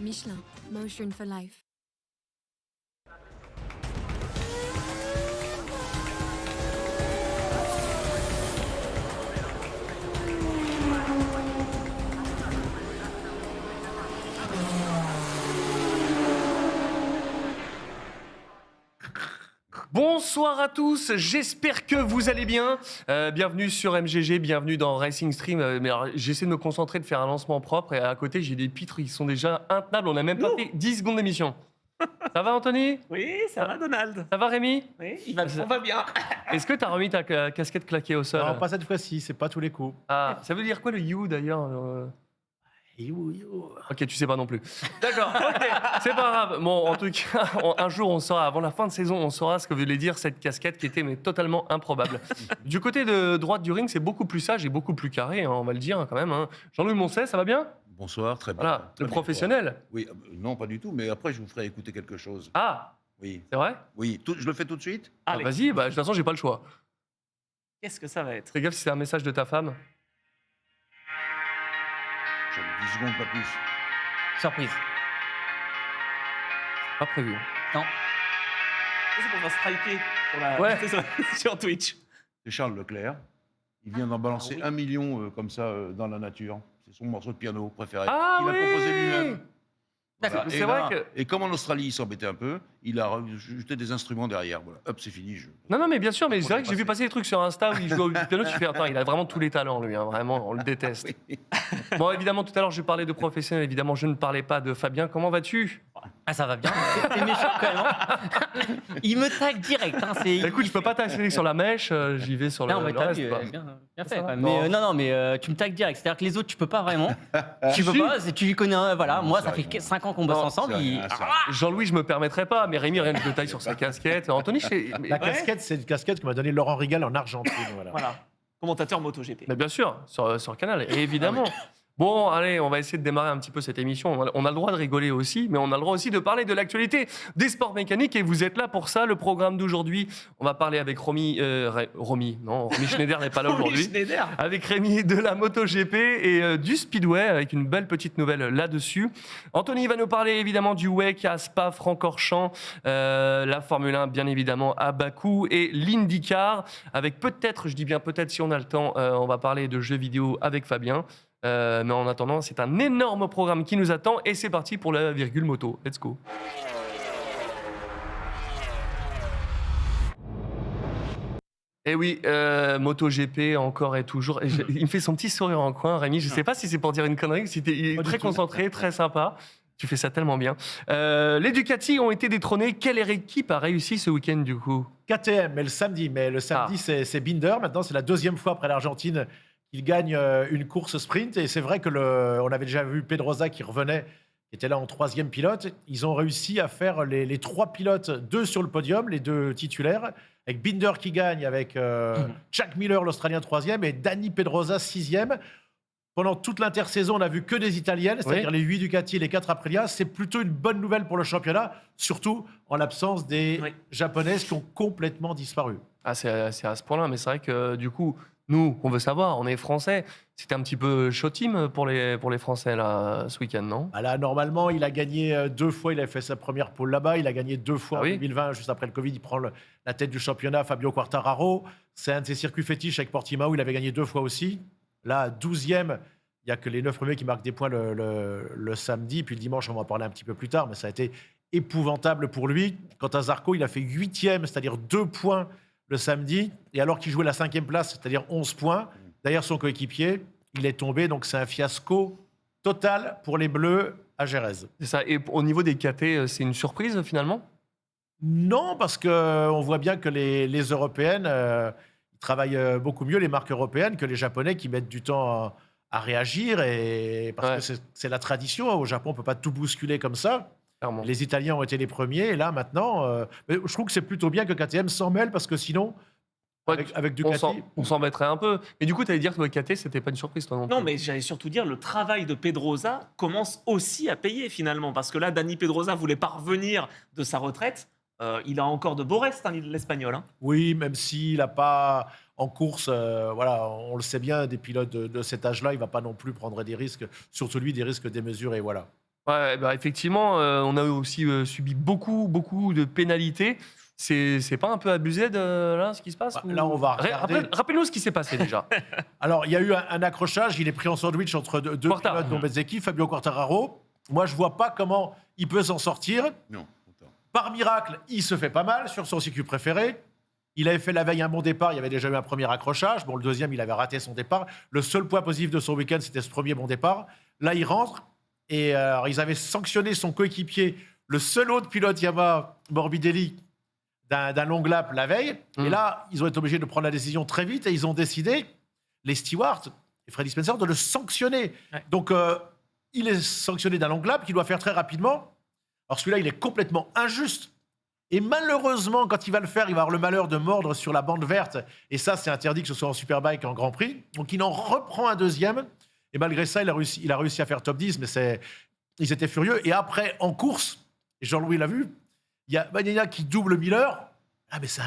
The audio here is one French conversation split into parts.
Michelin, Motion for Life. Bonsoir à tous, j'espère que vous allez bien. Bienvenue sur MGG, bienvenue dans Racing Stream. Mais alors, j'essaie de me concentrer, de faire un lancement propre. Et à côté, j'ai des pitres qui sont déjà intenables. On n'a même pas fait 10 secondes d'émission. Ça va, Anthony ? Oui, ça va, Donald. Ça va, Rémi ? Oui, on va bien. Est-ce que tu as remis ta casquette claquée au sol ? Non, pas cette fois-ci, c'est pas tous les coups. Ah, ça veut dire quoi le you d'ailleurs You. Ok, tu sais pas non plus. D'accord, ok, c'est pas grave. Bon, en tout cas, un jour, on saura, avant la fin de saison, on saura ce que voulait dire cette casquette qui était mais totalement improbable. Du côté de droite du ring, c'est beaucoup plus sage et beaucoup plus carré, hein, on va le dire quand même. Hein. Jean-Louis Moncet, ça va bien ? Bonsoir, très bien. Voilà, Très le bien. professionnel. Oui, non, pas du tout, mais après, je vous ferai écouter quelque chose. Ah, Oui, c'est vrai ? oui. Je le fais tout de suite. Ah, Allez, vas-y, bah, de toute façon, j'ai pas le choix. qu'est-ce que ça va être? Fais gaffe si c'est un message de ta femme. J'ai 10 secondes, pas plus. Surprise. Pas prévu. Non. C'est pour faire striker sur, Ouais. sur Twitch. C'est Charles Leclerc. Il vient d'en balancer oui. 1 million comme ça dans la nature. C'est son morceau de piano préféré. Ah Il a oui composé lui-même. Voilà. C'est Et vrai là- que- Et comme en Australie, il s'embêtait un peu, il a rajouté des instruments derrière. Voilà. Hop, c'est fini. Non, mais bien sûr, mais Faut c'est vrai que j'ai vu passer. passer des trucs sur Insta où il joue au piano, tu fais, attends, il a vraiment tous les talents, lui, hein, vraiment, on le déteste. Bon, évidemment, tout à l'heure, je parlais de professionnel, évidemment, je ne parlais pas de Fabien. Comment vas-tu ? Ah, ça va bien. C'est méchant quand même. Hein. Il me tag direct. Hein. Écoute, je peux pas t'accéder sur la mèche, j'y vais sur le, Non, mais le t'as reste. vu, quoi. bien fait. Ça quand va. même. Non. Mais, non, mais tu me tags direct. C'est-à-dire que les autres, tu peux pas vraiment. Tu peux Si. pas. Tu lui connais un. Voilà. Non, moi, c'est ça fait rien. 5 ans qu'on bosse Non, ensemble. C'est il- rien, c'est rien. Jean-Louis, je me permettrais pas, mais Rémi, rien que je taille sur sa casquette. Anthony, La casquette, c'est une casquette que m'a donnée Laurent Rigal en Argentine. Voilà. Voilà. Commentateur MotoGP. Mais bien sûr, sur Canal, et évidemment. Bon, allez, on va essayer de démarrer un petit peu cette émission. On a le droit de rigoler aussi, mais on a le droit aussi de parler de l'actualité des sports mécaniques, et vous êtes là pour ça. Le programme d'aujourd'hui, on va parler avec Romy Schneider n'est pas là Romy aujourd'hui. Schneider. Avec Rémi de la MotoGP et du Speedway, avec une belle petite nouvelle là-dessus. Anthony va nous parler évidemment du WEC à Spa-Francorchamps, la Formule 1 bien évidemment à Bakou et l'IndyCar, avec peut-être, je dis bien peut-être si on a le temps, on va parler de jeux vidéo avec Fabien. Mais en attendant, c'est un énorme programme qui nous attend et c'est parti pour la virgule moto. Let's go. Et oui, MotoGP encore et toujours. Il me fait son petit sourire en coin, Rémi. Je ne sais pas si c'est pour dire une connerie ou si il est Pas du très tout. concentré, très sympa. Tu fais ça tellement bien. Les Ducati ont été détrônés. Quelle équipe a réussi ce week-end du coup ? KTM, mais le samedi, c'est Binder. Maintenant, c'est la deuxième fois après l'Argentine qu'il gagne une course sprint. Et c'est vrai que on avait déjà vu Pedrosa qui revenait, qui était là en troisième pilote. Ils ont réussi à faire les trois pilotes, deux sur le podium, les deux titulaires, avec Binder qui gagne, avec Jack Miller, l'Australien, troisième, et Dani Pedrosa, sixième. Pendant toute l'intersaison, on n'a vu que des Italiennes, c'est-à-dire les 8 Ducati et les 4 Aprilia. C'est plutôt une bonne nouvelle pour le championnat, surtout en l'absence des Japonaises qui ont complètement disparu. Ah, c'est à ce point-là, mais c'est vrai que du coup, nous, on veut savoir, on est Français. C'était un petit peu chaud team pour les Français là, ce week-end, non ? Ah là, normalement, il a gagné 2 fois, il a fait sa première pole là-bas, il a gagné 2 fois Ah en oui 2020, juste après le Covid, il prend la tête du championnat, Fabio Quartararo. C'est un de ses circuits fétiches avec Portimao, il avait gagné 2 fois aussi. Là, 12e, il n'y a que les 9 premiers qui marquent des points le samedi, puis le dimanche, on va en parler un petit peu plus tard, mais ça a été épouvantable pour lui. Quant à Zarco, il a fait 8e, c'est-à-dire 2 points le samedi, et alors qu'il jouait la 5e place, c'est-à-dire 11 points, derrière son coéquipier, il est tombé, donc c'est un fiasco total pour les Bleus à Jerez. C'est ça. Et au niveau des KT, c'est une surprise finalement ? Non, parce qu'on voit bien que les Européennes ils travaillent beaucoup mieux, les marques européennes, que les Japonais qui mettent du temps à réagir, et parce que c'est la tradition. Au Japon, on ne peut pas tout bousculer comme ça. Clairement. Les Italiens ont été les premiers, et là, maintenant, mais je trouve que c'est plutôt bien que KTM s'en mêle, parce que sinon, Ouais, avec Ducati... on s'embêterait un peu. Mais du coup, tu allais dire que KT, c'était pas une surprise, toi non plus. Non, mais j'allais surtout dire, le travail de Pedrosa commence aussi à payer finalement. Parce que là, Dani Pedrosa voulait pas revenir de sa retraite. Il a encore de beaux restes, hein, l'Espagnol. Hein. Oui, même s'il n'a pas en course, voilà, on le sait bien, des pilotes de cet âge-là, il ne va pas non plus prendre des risques, surtout lui, des risques démesurés, voilà. Ouais, bah, effectivement, on a aussi subi beaucoup de pénalités. C'est pas un peu abusé de là, ce qui se passe Bah, ou- là, on va regarder. Rappelle-nous ce qui s'est passé déjà. Alors, il y a eu un accrochage, il est pris en sandwich entre deux Quartaro. pilotes, dont Bezzecchi, Fabio Quartararo. Moi, je vois pas comment il peut s'en sortir. Non. Attends. Par miracle, il se fait pas mal sur son circuit préféré. Il avait fait la veille un bon départ, il y avait déjà eu un premier accrochage. Bon, le deuxième, il avait raté son départ. Le seul point positif de son week-end, c'était ce premier bon départ. Là, il rentre et alors, ils avaient sanctionné son coéquipier, le seul autre pilote Yamaha, Morbidelli, d'un long lap la veille. Et là, ils ont été obligés de prendre la décision très vite et ils ont décidé, les stewards et Freddy Spencer, de le sanctionner. Ouais. Donc, il est sanctionné d'un long lap qu'il doit faire très rapidement. Alors, celui-là, il est complètement injuste. Et malheureusement, quand il va le faire, il va avoir le malheur de mordre sur la bande verte. Et ça, c'est interdit que ce soit en Superbike en Grand Prix. Donc, il en reprend un deuxième. Et malgré ça, il a réussi à faire top 10, mais ils étaient furieux. Et après, en course, et Jean-Louis l'a vu, il y a Bagnaia qui double Miller. Ah, mais ça,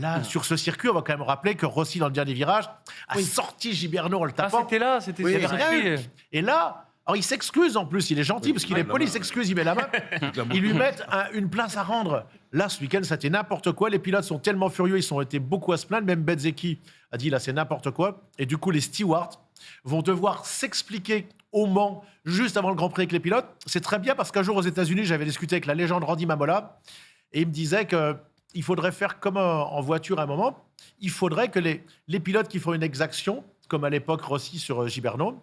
là, sur ce circuit, on va quand même rappeler que Rossi, dans le dernier virage, a sorti Gibernau en le Ah, tapant. c'était là, c'était Oui, sur il le y a rien circuit. eu. Et là, alors il s'excuse en plus, il est gentil Oui, parce qu'il ouais, est la poli, il main, s'excuse, il met la main. Ils lui mettent une place à rendre. Là, ce week-end, c'était n'importe quoi. Les pilotes sont tellement furieux, ils ont été beaucoup à se plaindre. Même Bezzecchi a dit là, c'est n'importe quoi. Et du coup, les stewards vont devoir s'expliquer au Mans juste avant le Grand Prix avec les pilotes. C'est très bien parce qu'un jour aux États-Unis, j'avais discuté avec la légende Randy Mamola et il me disait qu'il faudrait faire comme en voiture à un moment. Il faudrait que les pilotes qui font une exaction, comme à l'époque Rossi sur Gibernau,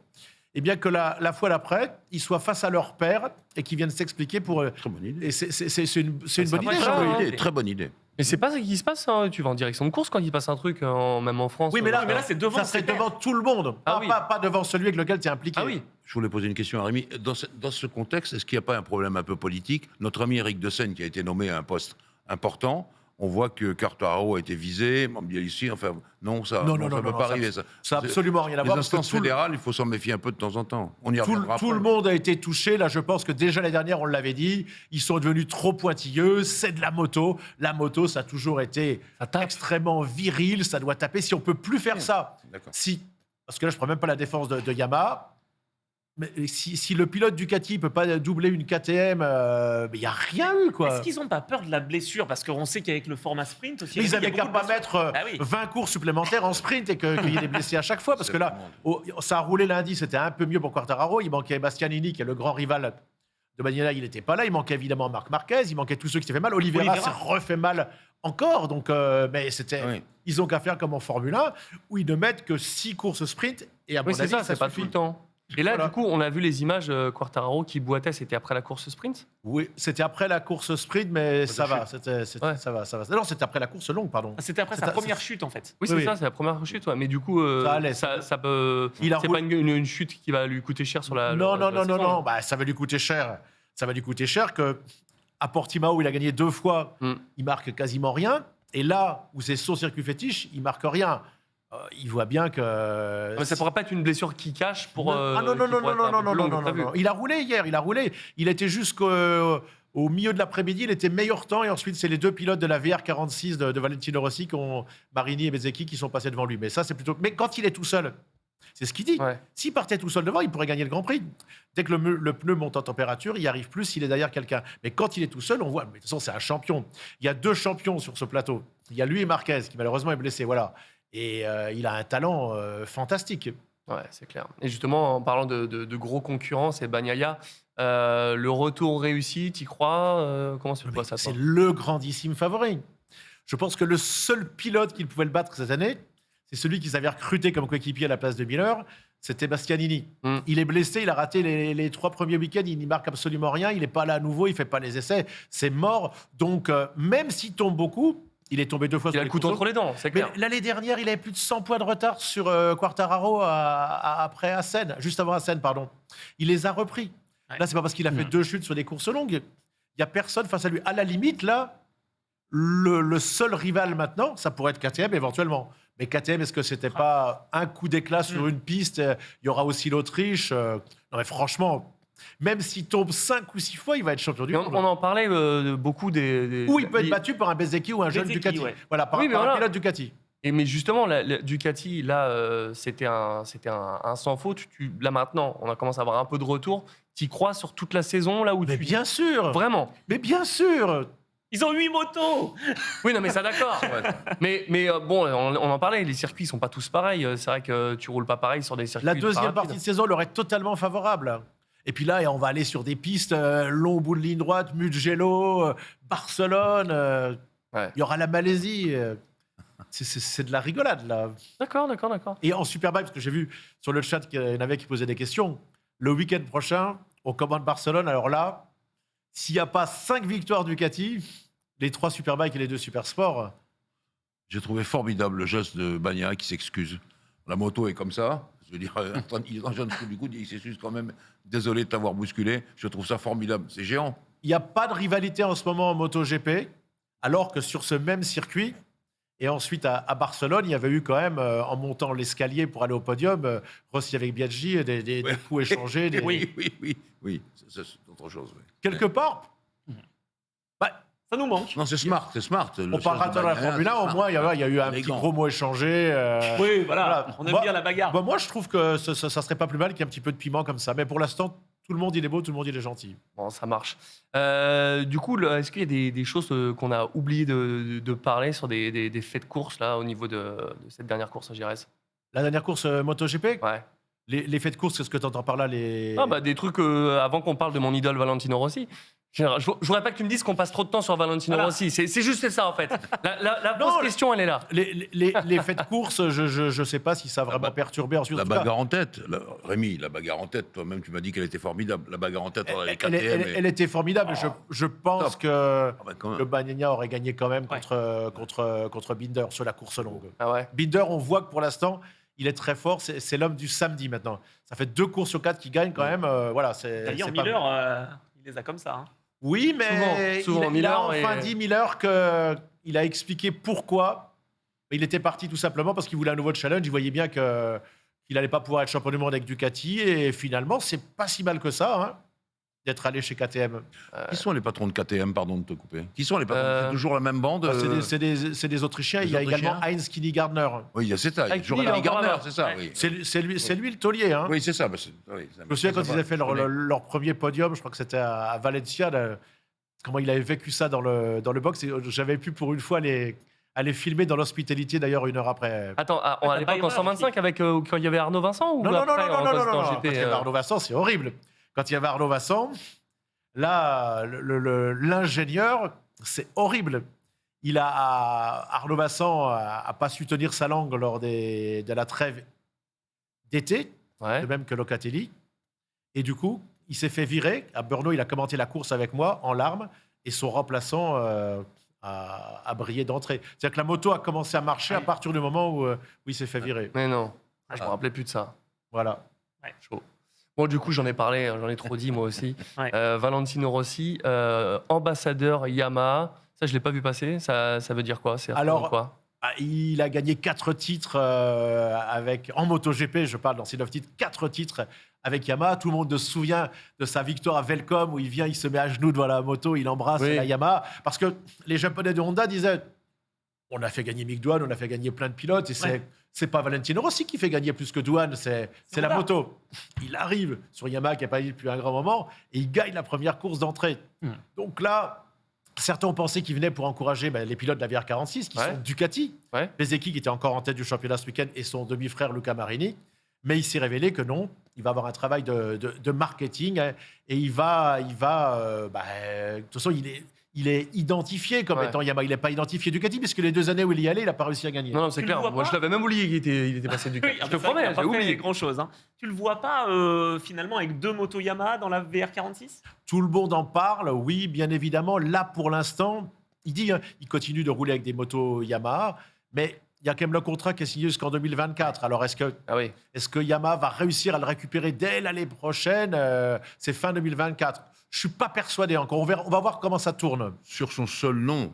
eh bien que la fois d'après, ils soient face à leur père et qu'ils viennent s'expliquer pour. Très bonne idée. Et c'est une bonne idée. vrai, Très ça, bonne hein. idée. Très bonne idée. Mais c'est pas ça qui se passe, hein. Tu vas en direction de course quand il passe un truc, même en France. Oui, mais là, c'est devant ça serait ses pairs. devant tout le monde, Ah pas, oui. pas devant celui avec lequel tu es impliqué. Ah oui. Je voulais poser une question à Rémi. Dans ce contexte, est-ce qu'il n'y a pas un problème un peu politique? Notre ami Eric De Seine, qui a été nommé à un poste important, on voit que Quartararo a été visé, Morbidelli, enfin, non, ça Non, ne peut pas arriver. Ça Ça n'a absolument rien à Les voir. parce que instances tout le- fédérales, il faut s'en méfier un peu de temps en temps. On y Tout, reviendra tout le après. monde a été touché. Là, je pense que déjà l'année dernière, on l'avait dit, ils sont devenus trop pointilleux. C'est de la moto. La moto, ça a toujours été Ça tape. extrêmement viril. Ça doit taper. Si on peut plus faire ça, D'accord. parce que là, je prends même pas la défense de Yamaha. Mais si le pilote Ducati peut pas doubler une KTM, il y a rien eu quoi. Est-ce qu'ils n'ont pas peur de la blessure? Parce qu'on sait qu'avec le format sprint aussi. Mais il ils y a avaient qu'à beaucoup de pas blessures. mettre Ah oui. 20 courses supplémentaires en sprint et qu'il y ait des blessés à chaque fois. Parce que là, ça a roulé lundi, c'était un peu mieux pour Quartararo. Il manquait Bastianini, qui est le grand rival de Bagnaia, il n'était pas là. Il manquait évidemment Marc Marquez, il manquait tous ceux qui s'étaient fait mal. Oliveira s'est refait mal encore. Donc, mais Oui. ils ont qu'à faire comme en Formule 1, où ils ne mettent que 6 courses sprint. Et à Oui, mon c'est avis, ça, c'est pas suffit. tout le temps. Et là, Voilà. du coup, on a vu les images Quartararo qui boitait, c'était après la course sprint. Oui, c'était après la course sprint, mais ça va. chute. Ouais. Ça va. Non, c'était après la course longue, pardon. Ah, c'était après sa C'est- première chute en fait. Oui, c'est Oui, ça, oui. c'est la première chute. Ouais. Mais du coup, Ça allait. ça peut. Il a C'est roulé- pas une chute qui va lui coûter cher sur la. Non, la saison. non. Bah, ça va lui coûter cher. Ça va lui coûter cher que à Portimao, il a gagné 2 fois, il marque quasiment rien. Et là, où c'est son circuit fétiche, il marque rien. Il voit bien que. Mais ça pourrait pas être une blessure qui cache pour. Ah non, qui pourrait être un peu plus longue que prévu. Il a roulé hier, il a roulé. Il était jusqu'au au milieu de l'après-midi, il était meilleur temps. Et ensuite, c'est les 2 pilotes de la VR46 de Valentino Rossi, Marini et Bezzecchi, qui sont passés devant lui. Mais ça, c'est plutôt. Mais quand il est tout seul, c'est ce qu'il dit. Ouais. S'il partait tout seul devant, il pourrait gagner le Grand Prix. Dès que le pneu monte en température, il y arrive plus s'il est derrière quelqu'un. Mais quand il est tout seul, on voit. Mais de toute façon, c'est un champion. Il y a 2 champions sur ce plateau. Il y a lui et Marquez, qui malheureusement est blessé. Voilà. Et il a un talent fantastique. Ouais, c'est clair. Et justement, en parlant de gros concurrents, c'est Bagnaia. Le retour réussi, t'y crois Comment tu vois ça, toi C'est le grandissime favori. Je pense que le seul pilote qui pouvait le battre cette année, c'est celui qu'ils avaient recruté comme coéquipier à la place de Miller, c'était Bastianini. Mm. Il est blessé, il a raté les 3 premiers week-ends, il n'y marque absolument rien, il n'est pas là à nouveau, il ne fait pas les essais, c'est mort. Donc, même s'il tombe beaucoup, il est tombé 2 fois Il sur a les le couteau courses. entre les dents, c'est Mais clair. l'année dernière, il avait plus de 100 points de retard sur Quartararo après Assen, juste avant Assen, pardon. Il les a repris. Ouais. Là, c'est pas parce qu'il a fait 2 chutes sur des courses longues. Il n'y a personne face à lui. À la limite, là, le seul rival maintenant, ça pourrait être KTM éventuellement. Mais KTM, est-ce que c'était pas un coup d'éclat sur une piste? Il y aura aussi l'Autriche. Non, mais franchement, même s'il tombe 5 ou 6 fois, il va être champion du Et on monde. en parlait beaucoup des. Ou il peut être battu par un Bezzecchi ou un jeune Bezzecchi, Ducati. ouais. Voilà, par Oui, mais un voilà. pilote Ducati. Mais justement, Ducati, là, c'était un sans faute. Là, maintenant, on a commencé à avoir un peu de retour. Tu y crois sur toute la saison, là où Mais bien sûr. Vraiment. Mais bien sûr. Ils ont 8 motos. Oui, non, mais ça, d'accord. Mais bon, on en parlait, les circuits sont pas tous pareils. C'est vrai que tu roules pas pareil sur des circuits. La ultra deuxième rapides. partie de saison leur est totalement favorable. Et puis là, on va aller sur des pistes long bout de ligne droite, Mugello, Barcelone. Ouais. Il y aura la Malaisie. C'est de la rigolade, là. D'accord. Et en Superbike, parce que j'ai vu sur le chat qu'il y en avait qui posaient des questions, le week-end prochain, on commande Barcelone. Alors là, s'il n'y a pas 5 victoires Ducati, les 3 Superbike et les 2 Supersport, J'ai trouvé formidable le geste de Bagnaia qui s'excuse. La moto est comme ça. Je veux dire, il est en jeune du coup, il s'excuse quand même. Désolé de t'avoir bousculé. Je trouve ça formidable. C'est géant. il n'y a pas de rivalité en ce moment en MotoGP, alors que sur ce même circuit, et ensuite à Barcelone, il y avait eu quand même, en montant l'escalier pour aller au podium, Rossi avec Biaggi, des coups échangés. Oui. C'est autre chose. Oui. Quelque part, Ça nous manque. Non, c'est smart. on parlera de la Formule 1, au moins, il y a eu un petit Élégant. gros mot échangé. Oui, voilà. On aime Moi- bien la bagarre. Bah, moi, je trouve que ça serait pas plus mal qu'il y ait un petit peu de piment comme ça. Mais pour l'instant, tout le monde, il est beau, tout le monde, il est gentil. Bon, ça marche. Du coup, est-ce qu'il y a des choses qu'on a oublié de parler sur des faits de course là, au niveau de cette dernière course à Jerez? La dernière course MotoGP, Ouais. les faits de course, qu'est-ce que tu entends par là les... Ah, bah, des trucs, avant qu'on parle de mon idole Valentino Rossi. Je voudrais pas que tu me dises qu'on passe trop de temps sur Valentino Voilà. Rossi. C'est juste ça, en fait. La Non, grosse question, elle est là. Les faits de course, je sais pas si ça a vraiment perturbé ensuite. La En tout cas, bagarre en tête. Rémi, la bagarre en tête, toi-même, tu m'as dit qu'elle était formidable. La bagarre en tête, on a les KTM. elle était formidable. Je pense Top. que Ah bah, quand même. le Bagnaia aurait gagné quand même Ouais. contre Binder sur la course longue. Ah ouais. Binder, on voit que pour l'instant, il est très fort. C'est l'homme du samedi maintenant. Ça fait 2 courses sur 4 qui gagnent quand même. Voilà, D'ailleurs, c'est pas- Miller, il les a comme ça. Hein. Oui, mais Souvent, il a Miller enfin dit Miller qu'il a expliqué pourquoi. Il était parti tout simplement parce qu'il voulait un nouveau challenge. Il voyait bien qu'il n'allait pas pouvoir être champion du monde avec Ducati. Et finalement, c'est pas si mal que ça hein, d'être allé chez KTM. Qui sont les patrons de KTM, pardon de te couper? Qui sont les patrons? C'est toujours la même bande? Bah, c'est des Autrichiens. des Il y a Autrichiens également Heinz Kinney Gardner. Oui, il y a c'est ça. Il y a Avec toujours qui, il est Andy encore Gardner, là-bas? c'est ça, Ouais. oui. C'est lui le taulier. Hein. Oui, c'est ça. Je me souviens quand ils avaient fait leur premier podium, je crois que c'était à Valencia, comment il avait vécu ça dans le box. Et j'avais pu pour une fois aller filmer dans l'hospitalité d'ailleurs 1 heure après. Attends, à t'as l'époque pas en 125 avec quand il y avait Arnaud Vincent ou Non, après, non. quand Quand il y avait Arnaud Vincent, c'est horrible. Quand il y avait Arnaud Vincent, là, l'ingénieur, c'est horrible. Arnaud Vincent a pas su tenir sa langue lors de la trêve d'été, Ouais. de même que Locatelli. Et du coup, il s'est fait virer. À Brno, il a commenté la course avec moi en larmes. Et son remplaçant a brillé d'entrée. C'est-à-dire que la moto a commencé à marcher à partir du moment où il s'est fait virer. Mais non. Je me rappelais plus de ça. Voilà. Chaud. Bon, du coup, j'en ai parlé, j'en ai trop dit moi aussi. Ouais. Valentino Rossi, ambassadeur Yamaha. Ça, je l'ai pas vu passer. Ça veut dire quoi? C'est Alors, quoi? Il a gagné 4 titres en MotoGP, je parle dans ces 9 titres, 4 titres avec Yamaha. Tout le monde se souvient de sa victoire à Velcom où il vient, il se met à genoux devant la moto, il embrasse Oui. la Yamaha. Parce que les Japonais de Honda disaient on a fait gagner Mick Doohan, on a fait gagner plein de pilotes et c'est pas Valentino Rossi qui fait gagner plus que Doohan, c'est la Honda. moto. Il arrive sur Yamaha qui n'a pas eu depuis un grand moment et il gagne la première course d'entrée. Donc là, certains ont pensé qu'il venait pour encourager les pilotes de la VR46 qui sont Ducati. Ouais. Bezeki qui était encore en tête du championnat ce week-end et son demi-frère Luca Marini. Mais il s'est révélé que non, il va avoir un travail de marketing et il va de toute façon, il est identifié comme Ouais. étant Yamaha. Il n'est pas identifié Ducati puisque les 2 années où il y allait, il n'a pas réussi à gagner. Non, c'est Tu le clair. vois Moi, pas je l'avais même oublié qu'il était passé du Oui, Je ah te bah, c'est vrai promets, qu'il a j'ai pas oublié. fait grand-chose. Hein. Tu le vois pas, finalement, avec 2 motos Yamaha dans la VR46? Tout le monde en parle, oui, bien évidemment. Là, pour l'instant, il dit il continue de rouler avec des motos Yamaha, mais il y a quand même le contrat qui est signé jusqu'en 2024. Alors, est-ce que Yamaha va réussir à le récupérer dès l'année prochaine? C'est fin 2024. Je ne suis pas persuadé encore. On va voir comment ça tourne. Sur son seul nom,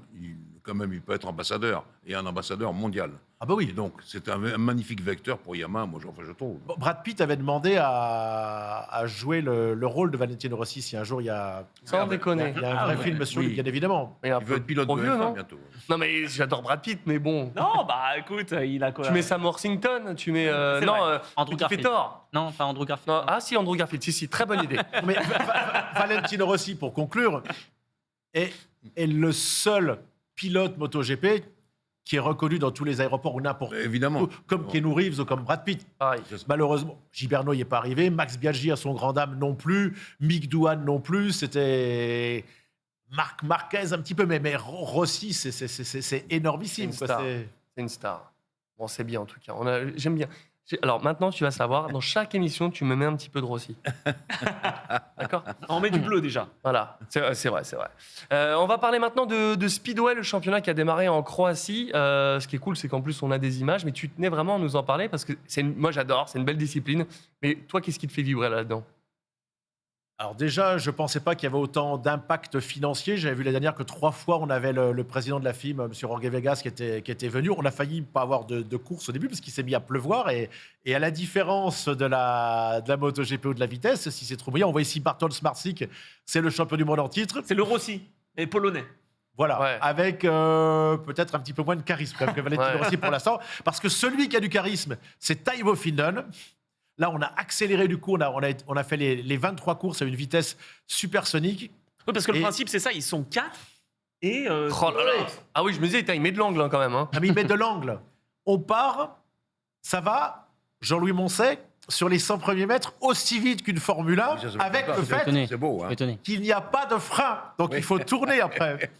quand même, il peut être ambassadeur, et un ambassadeur mondial. Ah bah Et oui. donc, c'est un magnifique vecteur pour Yamaha, moi, je trouve. Bon, Brad Pitt avait demandé à jouer le rôle de Valentino Rossi si un jour il y a, Sans déconner. il y a un vrai ouais. film sur lui, Oui. bien évidemment. Mais un Il peu veut être pilote trop de vieux, F1 non bientôt. Non, mais j'adore Brad Pitt, mais bon. Non, bah écoute, il a quoi Tu mets Sam Worthington, tu mets. C'est non, vrai. Andrew tu fais Garfield. Thor. Non, pas Andrew Garfield. Non, ah si, Andrew Garfield. Si, très bonne idée. Mais Valentino Rossi, pour conclure, est le seul pilote MotoGP qui est reconnu dans tous les aéroports ou n'importe où, Évidemment. comme Keanu Reeves ou comme Brad Pitt. Pareil. Malheureusement, Giberno n'y est pas arrivé, Max Biaggi à son grand dame non plus, Mick Doohan non plus, c'était Marc Marquez un petit peu, mais Rossi, c'est énormissime. C'est une quoi, star. C'est une star. Bon, c'est bien en tout cas. J'aime bien. Alors maintenant, tu vas savoir, dans chaque émission, tu me mets un petit peu de Rossi. D'accord. On met du bleu déjà. Voilà, c'est vrai, c'est vrai. On va parler maintenant de Speedway, le championnat qui a démarré en Croatie. Ce qui est cool, c'est qu'en plus, on a des images, mais tu tenais vraiment à nous en parler parce que moi, j'adore, c'est une belle discipline. Mais toi, qu'est-ce qui te fait vibrer là-dedans? Alors déjà, je ne pensais pas qu'il y avait autant d'impact financier. J'avais vu la dernière que 3 fois, on avait le président de la FIM, M. Jorge Vegas, qui était venu. On a failli pas avoir de course au début parce qu'il s'est mis à pleuvoir. Et à la différence de la MotoGP ou de la vitesse, si c'est trop brillant, on voit ici Bartol Smartsyk, c'est le champion du monde en titre. C'est le Rossi, les Polonais. Voilà, Ouais. avec peut-être un petit peu moins de charisme quand même que Valentino Ouais. Rossi pour l'instant. Parce que celui qui a du charisme, c'est Taivo Finnen. Là, on a accéléré du coup, on a fait les 23 courses à une vitesse supersonique. Oui, parce que le Et- principe, c'est ça, ils sont 4 et... Oh là là. Ah oui, je me disais, il met de l'angle hein, quand même. Hein. Ah, mais il met de l'angle. On part, ça va, Jean-Louis Moncey, sur les 100 premiers mètres, aussi vite qu'une Formule 1, Oui, ça, c'est avec pas le grave. fait Étonné. C'est beau, hein. Étonné. qu'il n'y a pas de frein. Donc il faut tourner après.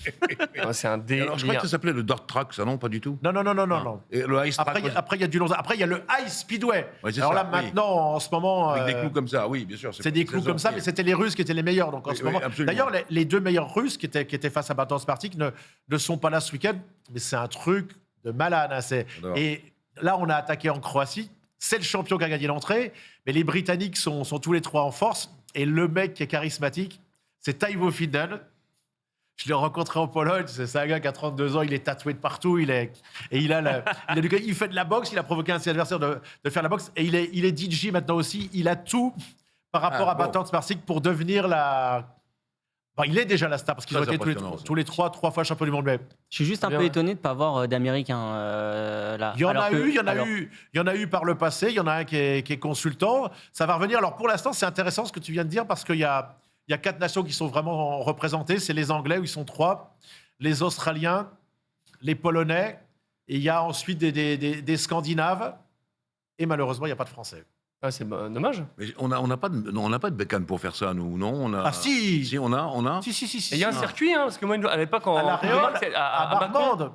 Ah, c'est un Et délire. alors, je crois que ça s'appelait le Dirt Track, ça, non? Pas du tout. Non. Et le Ice Track, Après, il y a du long. Après, il y a le High Speedway. Ouais, c'est Alors ça, là, oui. maintenant, en ce moment. avec des clous comme ça, oui, bien sûr. C'est des clous comme ça, mais c'était les Russes qui étaient les meilleurs. Donc en Oui, ce oui, moment. absolument. D'ailleurs, les 2 meilleurs Russes qui étaient face à Bartol Smartsyk ne sont pas là ce week-end. Mais c'est un truc de malade. Hein, J'adore. et là, on a attaqué en Croatie. C'est le champion qui a gagné l'entrée. Mais les Britanniques sont tous les 3 en force. Et le mec qui est charismatique, c'est Taivo Finnen. Je l'ai rencontré en Pologne. C'est un gars qui a 32 ans. Il est tatoué de partout. Il fait de la boxe. Il a provoqué un de ses adversaires de faire la boxe. Et il est DJ maintenant aussi. Il a tout par rapport Ah, à Bartol Smartsyk pour devenir la. Bon, il est déjà la star parce qu'ils ont Très été impressionnant, ça. tous les 3 fois champions du monde. Mais Je suis juste un Bien, peu ouais. étonné de ne pas voir d'Américains là. il y en Alors a que- eu, alors- il y en a eu par le passé. Il y en a un qui est consultant. Ça va revenir. Alors pour l'instant, c'est intéressant ce que tu viens de dire parce qu'il y a 4 nations qui sont vraiment représentées. C'est les Anglais où ils sont 3, les Australiens, les Polonais, et il y a ensuite des Scandinaves. Et malheureusement, il n'y a pas de Français. Ah, c'est dommage. Mais on n'a pas de bécane pour faire ça, nous, non? On a... Ah si, Si, on a. Si. Et il y a un circuit, hein, parce que moi, à l'époque, en À la Réole, à Mâcon, Marmande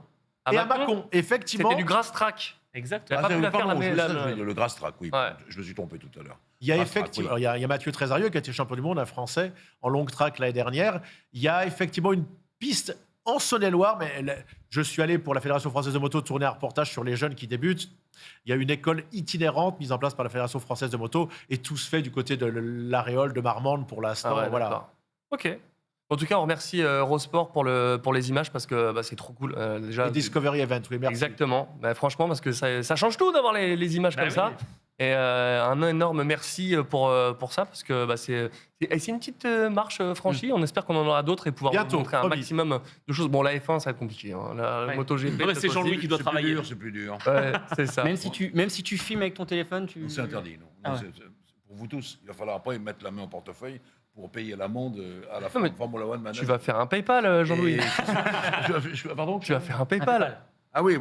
et à Mâcon, Mâcon. Effectivement, c'était du grass track. Exact. T'as pas pu la faire Pardon, la- le Grass Track, oui. Ouais. Je me suis trompé tout à l'heure. il y a Grass track, effectivement, oui. il y a Mathieu Trésarieux qui a été champion du monde, un Français, en long track l'année dernière. Il y a effectivement une piste en Saône-et-Loire, mais je suis allé pour la Fédération française de moto tourner un reportage sur les jeunes qui débutent. Il y a une école itinérante mise en place par la Fédération française de moto et tout se fait du côté de l'Aréole de Marmande pour l'instant. Ah ouais, voilà. d'accord. Ok. En tout cas, on remercie Eurosport pour les images parce que c'est trop cool. Déjà, Et Discovery Event, oui, merci. exactement. Bah, franchement, parce que ça change tout d'avoir les images Bah comme oui. ça. Et un énorme merci pour ça parce que c'est une petite marche franchie. On espère qu'on en aura d'autres et pouvoir vous Bientôt, montrer un promis. maximum de choses. Bon, la F1, ça va être compliqué. Hein. La Ouais. MotoGP, Non, mais c'est peut-être Jean-Louis aussi. qui doit travailler. C'est plus dur. Ouais, c'est ça. Même si tu filmes avec ton téléphone, tu. C'est interdit, non. Ah Non, ouais. pour vous tous, il va falloir après mettre la main au portefeuille pour payer l'amende à la Non, mais Formula One Management. Tu vas faire un PayPal, Jean-Louis. Pardon? Tu vas faire un PayPal. Ah oui.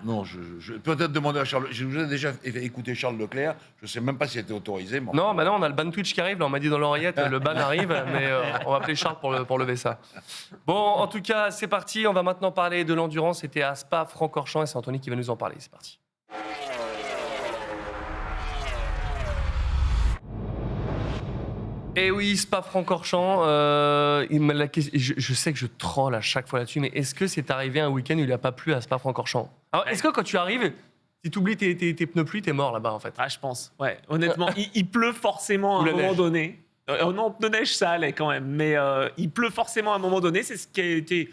Non, je peut-être demander à Charles. Je vous ai déjà écouté Charles Leclerc. Je ne sais même pas s'il était autorisé. mais Non, bah non, on a le ban Twitch qui arrive. Là, on m'a dit dans l'oreillette, le ban arrive, mais on va appeler Charles pour lever ça. Bon, en tout cas, c'est parti. On va maintenant parler de l'endurance. C'était à Spa-Francorchamps et c'est Anthony qui va nous en parler. C'est parti. Et oui, Spa-Francorchamps. Je sais que je troll à chaque fois là-dessus, mais est-ce que c'est arrivé un week-end où il n'a pas plu à Spa-Francorchamps? Alors, est-ce que quand tu arrives, si tu oublies tes pneus pluie, t'es mort là-bas en fait? Ah, je pense. Ouais, honnêtement, il pleut forcément à Ou un la moment neige. donné. Non, pneu neige, ça allait quand même. Mais il pleut forcément à un moment donné. C'est ce qui a été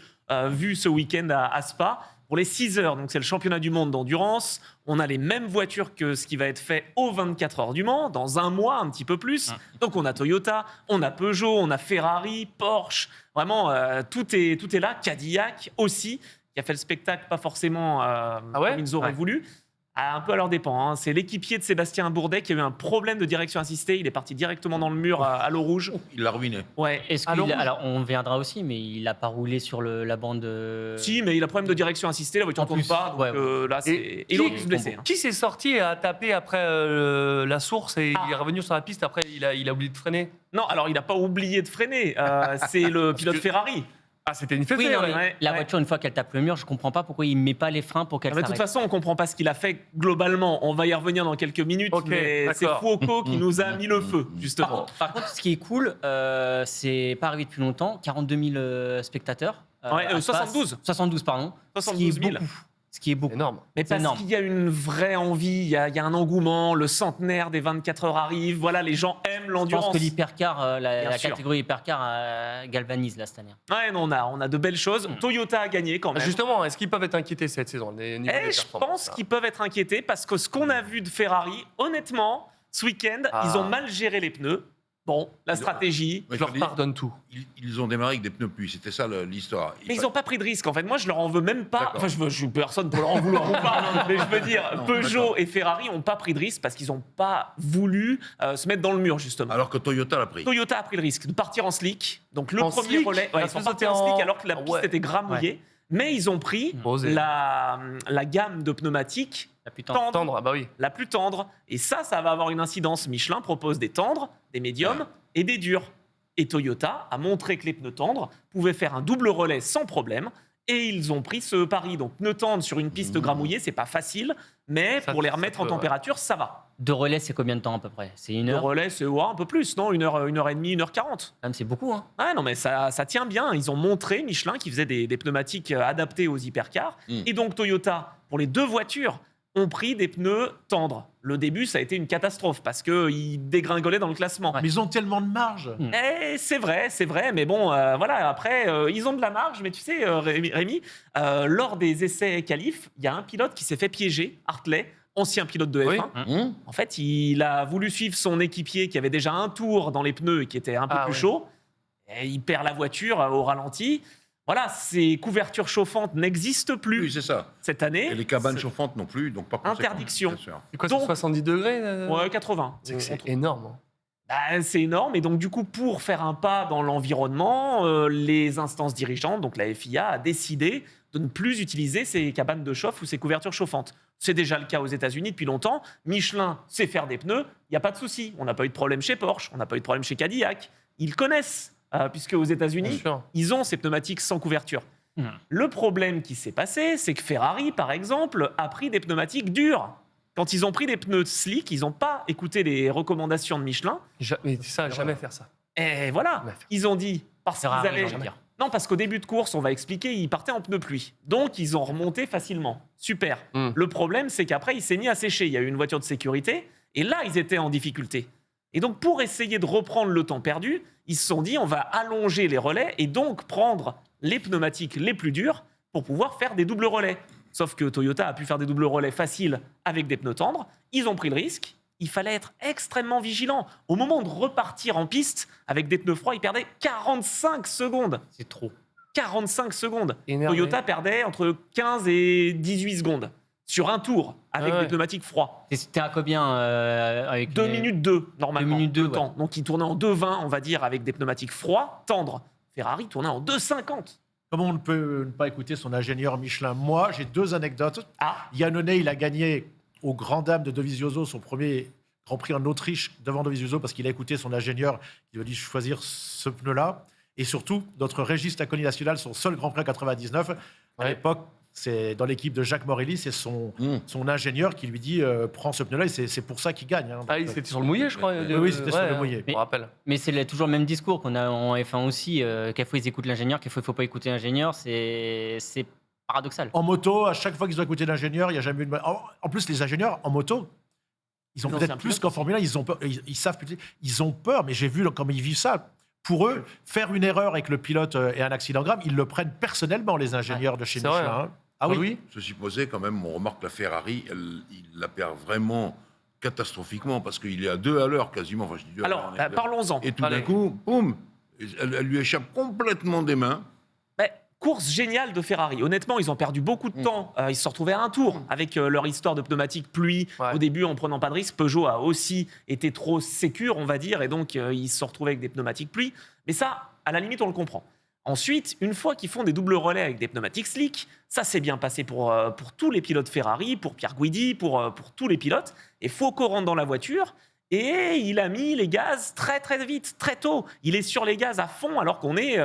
vu ce week-end à Spa. Pour les 6 heures, donc c'est le championnat du monde d'endurance, on a les mêmes voitures que ce qui va être fait aux 24 heures du Mans, dans un mois, un petit peu plus. Donc on a Toyota, on a Peugeot, on a Ferrari, Porsche, vraiment tout est là. Cadillac aussi, qui a fait le spectacle pas forcément comme ils auraient voulu. Un peu à leur dépens. C'est l'équipier de Sébastien Bourdet qui a eu un problème de direction assistée. Il est parti directement dans le mur à l'eau rouge. Il l'a ruiné. Ouais. Alors, on viendra aussi, mais il n'a pas roulé sur la bande. Si, mais il a problème de direction assistée. La voiture ne tourne pas. Donc là, Et il aurait pu se blesser. Qui s'est sorti et a tapé après la source et il est revenu sur la piste après il a oublié de freiner? Non, alors il n'a pas oublié de freiner. C'est le pilote Ferrari. Ah, c'était une fête. Oui, non, mais la voiture, une fois qu'elle tape le mur, je comprends pas pourquoi il met pas les freins pour qu'elle De toute s'arrête. façon, on comprend pas ce qu'il a fait globalement. On va y revenir dans quelques minutes, Ok, mais c'est d'accord. Foucault qui nous a mis le feu, justement. Par contre, ce qui est cool, c'est pas arrivé depuis longtemps, 42 000 spectateurs. Ouais, à Spa. 72. pardon. 72 000. Ce qui est beaucoup. Énorme. Mais C'est parce énorme. qu'il y a une vraie envie, il y a un engouement, le centenaire des 24 heures arrive, voilà, les gens aiment Je l'endurance. pense que l'hypercar, Bien la sûr. catégorie hypercar galvanise là cette année. Ouais, non, on a de belles choses. Toyota a gagné quand même. Justement, est-ce qu'ils peuvent être inquiétés cette saison niveau des Je performances, pense là qu'ils peuvent être inquiétés parce que ce qu'on a vu de Ferrari, honnêtement, ce week-end, ils ont mal géré les pneus. Bon, la stratégie. Je leur pardonne tout. Ils ont démarré avec des pneus pluie, c'était ça l'histoire. Mais ils n'ont pas pris de risque. En fait, moi, je leur en veux même pas. D'accord. Enfin, je suis personne pour leur en vouloir ou pas. Mais je veux dire, Peugeot d'accord. et Ferrari n'ont pas pris de risque parce qu'ils n'ont pas voulu se mettre dans le mur, justement. Alors que Toyota l'a pris. Toyota a pris le risque de partir en slick. Donc le En premier slick relais, La ils sont piste partis était en slick en- alors que la piste Ouais. était gramouillée. Mais ils ont pris Osé. la gamme de pneumatiques La plus tendre. tendre, Tendre, ah bah oui. la plus tendre. Et ça va avoir une incidence. Michelin propose des tendres, des médiums et des durs. Et Toyota a montré que les pneus tendres pouvaient faire un double relais sans problème. Et ils ont pris ce pari. Donc pneus tendres sur une piste gramouillée, c'est pas facile. Mais Ça- pour les ça remettre peut, en température, ça va. De relais, c'est combien de temps à peu près? C'est une Le heure? relais, c'est un peu plus, non 1h30, 1h40. Quand même, c'est beaucoup, hein. Ah non, mais ça tient bien. Ils ont montré, Michelin, qu'ils faisaient des pneumatiques adaptés aux hypercars. Et donc Toyota, pour les deux voitures, ont pris des pneus tendres. Le début, ça a été une catastrophe parce qu'ils dégringolaient dans le classement. Mais ils ont tellement de marge. Et c'est vrai, mais bon, voilà, après, ils ont de la marge, mais tu sais, Rémi, lors des essais qualifs, il y a un pilote qui s'est fait piéger, Hartley, ancien pilote de F1. Oui. En fait, il a voulu suivre son équipier qui avait déjà un tour dans les pneus et qui était un peu plus chaud. Et il perd la voiture au ralenti. Voilà, ces couvertures chauffantes n'existent plus Oui, c'est ça. cette année. Et les cabanes chauffantes non plus, donc pas conséquent, Interdiction. bien sûr. C'est quoi, Donc- c'est 70 degrés Ouais, 80. C'est énorme. Bah, c'est énorme. Et donc, du coup, pour faire un pas dans l'environnement, les instances dirigeantes, donc la FIA, a décidé de ne plus utiliser ces cabanes de chauffe ou ces couvertures chauffantes. C'est déjà le cas aux États-Unis depuis longtemps. Michelin sait faire des pneus, il n'y a pas de souci. On n'a pas eu de problème chez Porsche, on n'a pas eu de problème chez Cadillac. Ils connaissent, puisque aux Bien États-Unis, sûr. ils ont ces pneumatiques sans couverture. Le problème qui s'est passé, c'est que Ferrari, par exemple, a pris des pneumatiques durs. Quand ils ont pris des pneus slick, ils n'ont pas écouté les recommandations de Michelin. Mais ça, jamais faire ça. Et voilà, Ouais. ils ont dit, parce qu'ils Ferrari, avaient... j'ai envie de dire. Non, parce qu'au début de course, on va expliquer, ils partaient en pneus pluie. Donc, ils ont remonté facilement. Super. Mm. Le problème, c'est qu'après, il s'est mis à sécher. Il y a eu une voiture de sécurité, et là, ils étaient en difficulté. Et donc, pour essayer de reprendre le temps perdu, ils se sont dit, on va allonger les relais et donc prendre les pneumatiques les plus durs pour pouvoir faire des doubles relais. Sauf que Toyota a pu faire des doubles relais faciles avec des pneus tendres. Ils ont pris le risque. Il fallait être extrêmement vigilant. Au moment de repartir en piste avec des pneus froids, ils perdaient 45 secondes. C'est trop. 45 secondes. Énervé. Toyota perdait entre 15 et 18 secondes sur un tour avec Ah ouais. des pneumatiques froids. C'était à combien avec 2 les- minutes 2, normalement. 2 minutes 2, le temps. Donc, ils tournaient en 2,20, on va dire, avec des pneumatiques froids, tendres. Ferrari tournait en 2,50. Comment on ne peut ne pas écouter son ingénieur Michelin? Moi, j'ai deux anecdotes. Ah, Yannone, il a gagné aux Grand Dames de Dovizioso son premier Grand Prix en Autriche devant Dovizioso parce qu'il a écouté son ingénieur qui lui a dit choisir ce pneu-là. Et surtout, notre Régis Laconi National, son seul Grand Prix en 99. À Ouais. l'époque, c'est dans l'équipe de Jacques Morelli, c'est son ingénieur qui lui dit prends ce pneu-là et c'est pour ça qu'il gagne. Hein. Ah, c'était sur le mouillé, je crois. Oui, c'était sur le mouillé. Je me rappelle. Mais c'est toujours le même discours qu'on a en F1 aussi. Quelquefois, ils écoutent l'ingénieur, quelquefois, il ne faut pas écouter l'ingénieur. C'est paradoxal. En moto, à chaque fois qu'ils ont écouté l'ingénieur, il n'y a jamais eu de... En plus, les ingénieurs en moto, ils ont Ils ont peut-être un plus pilote. qu'en Formule 1, ils ont peur, ils savent plus. Ils ont peur, mais j'ai vu comment ils vivent ça. pour eux, faire une erreur avec le pilote et un accident grave, ils le prennent personnellement, les ingénieurs de chez c'est Michelin. vrai, Hein. Ah oui, oui. Ceci posé, quand même, on remarque la Ferrari, il la perd vraiment catastrophiquement parce qu'il est à 2 à l'heure quasiment. Enfin, je dis 2 à Alors, l'heure, parlons-en. Et tout Allez. d'un coup, boum, elle lui échappe complètement des mains. Course géniale de Ferrari. Honnêtement, ils ont perdu beaucoup de temps. Ils se sont retrouvés à un tour avec leur histoire de pneumatique pluie. Ouais. Au début, en prenant pas de risque, Peugeot a aussi été trop sécure, on va dire, et donc ils se sont retrouvés avec des pneumatiques pluie. Mais ça, à la limite, on le comprend. Ensuite, une fois qu'ils font des doubles relais avec des pneumatiques slick, ça s'est bien passé pour tous les pilotes Ferrari, pour Pierre Guidi, pour tous les pilotes. Et Foucault rentre dans la voiture. Et il a mis les gaz très très vite, très tôt. Il est sur les gaz à fond alors qu'on est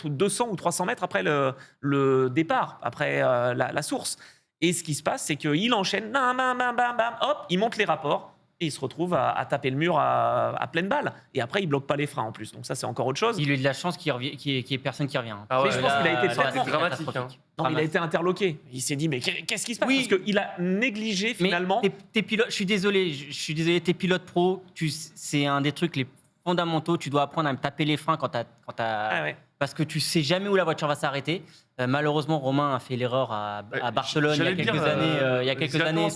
200 ou 300 mètres après le départ, après la source. Et ce qui se passe, c'est qu'il enchaîne, bam, bam, bam, bam, bam, hop, il monte les rapports et il se retrouve à taper le mur à pleine balle. Et après, il bloque pas les freins en plus. Donc ça, c'est encore autre chose. Il a eu de la chance qu'il y ait personne qui revient. Ah ouais, Mais je pense qu'il a été Là, tellement c'est dramatique, catastrophique. Non, il a été interloqué. Il s'est dit, mais qu'est-ce qui se passe? Oui. Parce qu'il a négligé Mais finalement. tes pilotes, je suis désolé, tes pilotes pro, c'est un des trucs les fondamentaux. Tu dois apprendre à me taper les freins Ah ouais. parce que tu sais jamais où la voiture va s'arrêter. Malheureusement, Romain a fait l'erreur à Barcelone il y a quelques années. Il y a quelques années,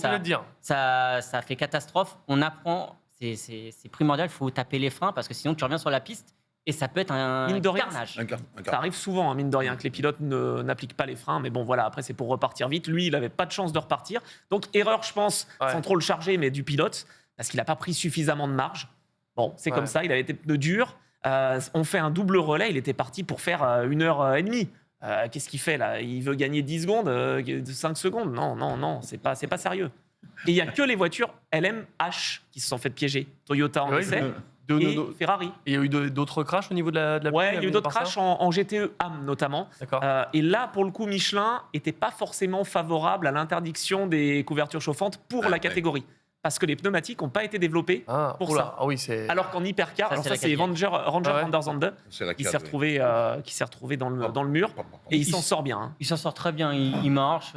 ça a fait catastrophe. On apprend, c'est primordial. Il faut taper les freins parce que sinon tu reviens sur la piste et ça peut être un Mine de rien, carnage. Ça arrive souvent, hein, mine de rien, que les pilotes n'appliquent pas les freins. Mais bon, voilà, après, c'est pour repartir vite. Lui, il n'avait pas de chance de repartir. Donc, erreur, je pense, Ouais. sans trop le charger, mais du pilote, parce qu'il n'a pas pris suffisamment de marge. Bon, c'est Ouais. comme ça, il avait été pneu dur. On fait un double relais, il était parti pour faire 1h30. Qu'est-ce qu'il fait là? Il veut gagner 10 secondes, 5 secondes? Non, c'est pas sérieux. Et il n'y a que les voitures LMH qui se sont fait piéger. Toyota en Oui, essai de- et de- Ferrari. Et il y a eu d'autres crashs au niveau de la Ouais, il y a eu d'autres par ça crashs en GTE AM notamment. D'accord. Et là, pour le coup, Michelin n'était pas forcément favorable à l'interdiction des couvertures chauffantes pour la Ouais. catégorie. Parce que les pneumatiques n'ont pas été développés Ah, pour oula. ça. Ah oui, c'est. Alors qu'en hypercar, Ça, alors c'est ça la c'est quatrième. Ranger Ah ouais. van der Zande C'est la qui carte, s'est retrouvé dans le mur. Et il s'en sort bien. Hein. Il s'en sort très bien, il marche.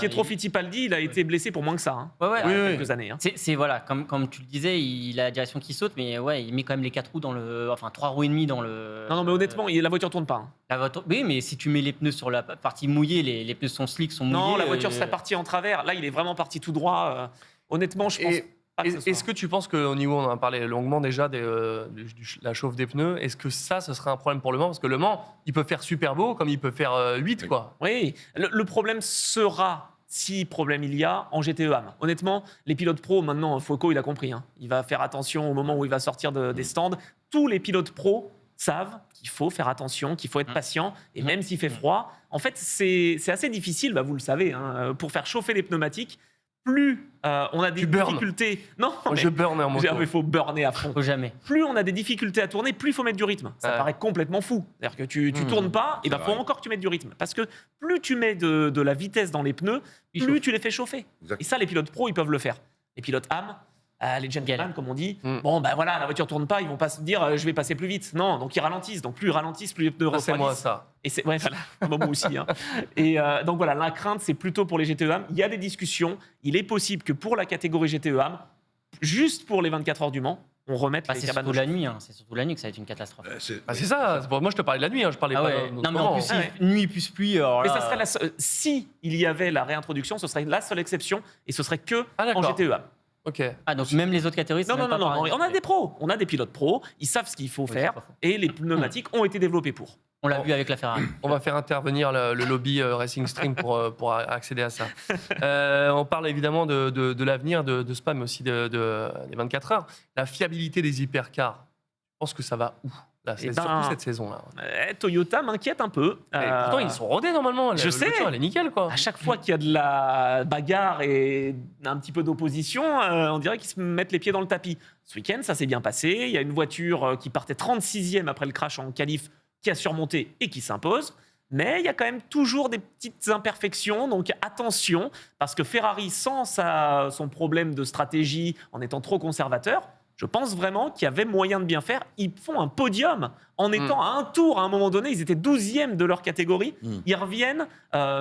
Pietro Fittipaldi, il a été blessé pour moins que ça. Hein, Ouais, il y a oui, quelques années. Hein. C'est voilà, comme tu le disais, il a la direction qui saute, mais ouais, il met quand même les 4 roues dans le, enfin 3 roues et demie dans le. Non, mais honnêtement, la voiture tourne pas. Hein. La voiture, oui, mais si tu mets les pneus sur la partie mouillée, les pneus sont slick, sont mouillés. Non, la voiture serait partie en travers. Là, il est vraiment parti tout droit. Honnêtement, je pense Et- pas que ce soit. Est-ce que tu penses qu'au niveau, on en a parlé longuement déjà, la chauffe des pneus, est-ce que ça, ce serait un problème pour Le Mans? Parce que Le Mans, il peut faire super beau comme il peut faire 8, Oui. quoi. Oui, le problème sera, si problème il y a, en GTE AM. Honnêtement, les pilotes pros, maintenant, Foucault, il a compris. Hein. Il va faire attention au moment où il va sortir des stands. Tous les pilotes pros savent qu'il faut faire attention, qu'il faut être patient. Et même s'il fait froid, en fait, c'est assez difficile, bah, vous le savez, hein, pour faire chauffer les pneumatiques. Plus on a des Tu burnes. difficultés... Non, Moi, mais je burn en moto. il faut burner à fond. Faut jamais. Plus on a des difficultés à tourner, plus il faut mettre du rythme. Ça Ouais. paraît complètement fou. C'est-à-dire que tu tournes pas, et C'est ben faut vrai. encore que tu mettes du rythme. Parce que plus tu mets de la vitesse dans les pneus, Il plus chauffe. tu les fais chauffer. Exact. Et ça, les pilotes pro, ils peuvent le faire. Les pilotes AM, les gentlemen, Galère. comme on dit, Mm. bon, ben voilà, la voiture tourne pas, ils vont pas se dire je vais passer plus vite. Non, donc ils ralentissent. Donc plus ils ralentissent, plus les pneus Ça, c'est moi, refroidissent. ça. Et c'est ouais, voilà, moi aussi. Hein. Et donc voilà, la crainte, c'est plutôt pour les GTE AM. Il y a des discussions. Il est possible que pour la catégorie GTE AM, juste pour les 24 heures du Mans, on remette Bah, les c'est cabanes. surtout la nuit, c'est surtout la nuit que ça va être une catastrophe. Ah, c'est ça. Moi, je te parlais de la nuit. Je parlais Ah pas ouais. d'un autre Non mais en moment. plus, Ah ouais. nuit plus pluie. Alors Mais là, ça serait si il y avait la réintroduction, ce serait la seule exception et ce serait que Ah, en d'accord. GTE AM. Ok. Ah donc même les autres catégories. c'est Non, même pas pareil. on a des pros, on a des pilotes pros, ils savent ce qu'il faut Oui, faire c'est pas faux. et les pneumatiques ont été développés pour. On l'a vu avec la Ferrari. On va faire intervenir le lobby Racing Stream pour accéder à ça. On parle évidemment de l'avenir de Spa, mais aussi des 24 heures. La fiabilité des hypercars, je pense que ça va où là, c'est Eh ben, surtout cette saison-là. Toyota m'inquiète un peu. Mais pourtant, ils sont rodés normalement. je La sais. voiture, elle est nickel, quoi. À chaque fois qu'il y a de la bagarre et un petit peu d'opposition, on dirait qu'ils se mettent les pieds dans le tapis. Ce week-end, ça s'est bien passé. Il y a une voiture qui partait 36e après le crash en qualif qui a surmonté et qui s'impose. Mais il y a quand même toujours des petites imperfections, donc attention, parce que Ferrari, sans son problème de stratégie, en étant trop conservateur, je pense vraiment qu'il y avait moyen de bien faire. Ils font un podium en étant à un tour. À un moment donné, ils étaient 12e de leur catégorie. Ils reviennent.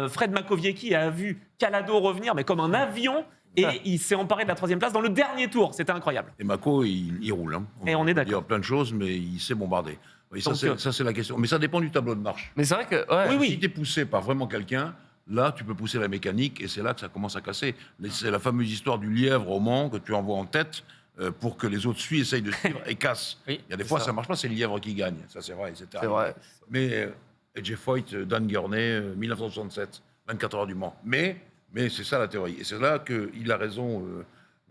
Fred Makowiecki a vu Calado revenir, mais comme un avion. Et il s'est emparé de la 3e place dans le dernier tour. C'était incroyable. Et Mako, il roule. Hein. Et on est peut d'accord. dire plein de choses, mais il s'est bombardé. Oui, Donc, ça, c'est la question. Mais ça dépend du tableau de marche. Mais c'est vrai que. Ouais. Si tu es poussé par vraiment quelqu'un, là, tu peux pousser la mécanique et c'est là que ça commence à casser. C'est la fameuse histoire du lièvre au Mans que tu envoies en tête pour que les autres essayent de suivre et cassent. Oui, Il y a des fois, ça ne marche pas, c'est le lièvre qui gagne. Ça, c'est vrai. C'est vrai. Mais AJ Foyt, Dan Gurney, 1967, 24 heures du Mans. Mais c'est ça la théorie. Et c'est là qu'il a raison,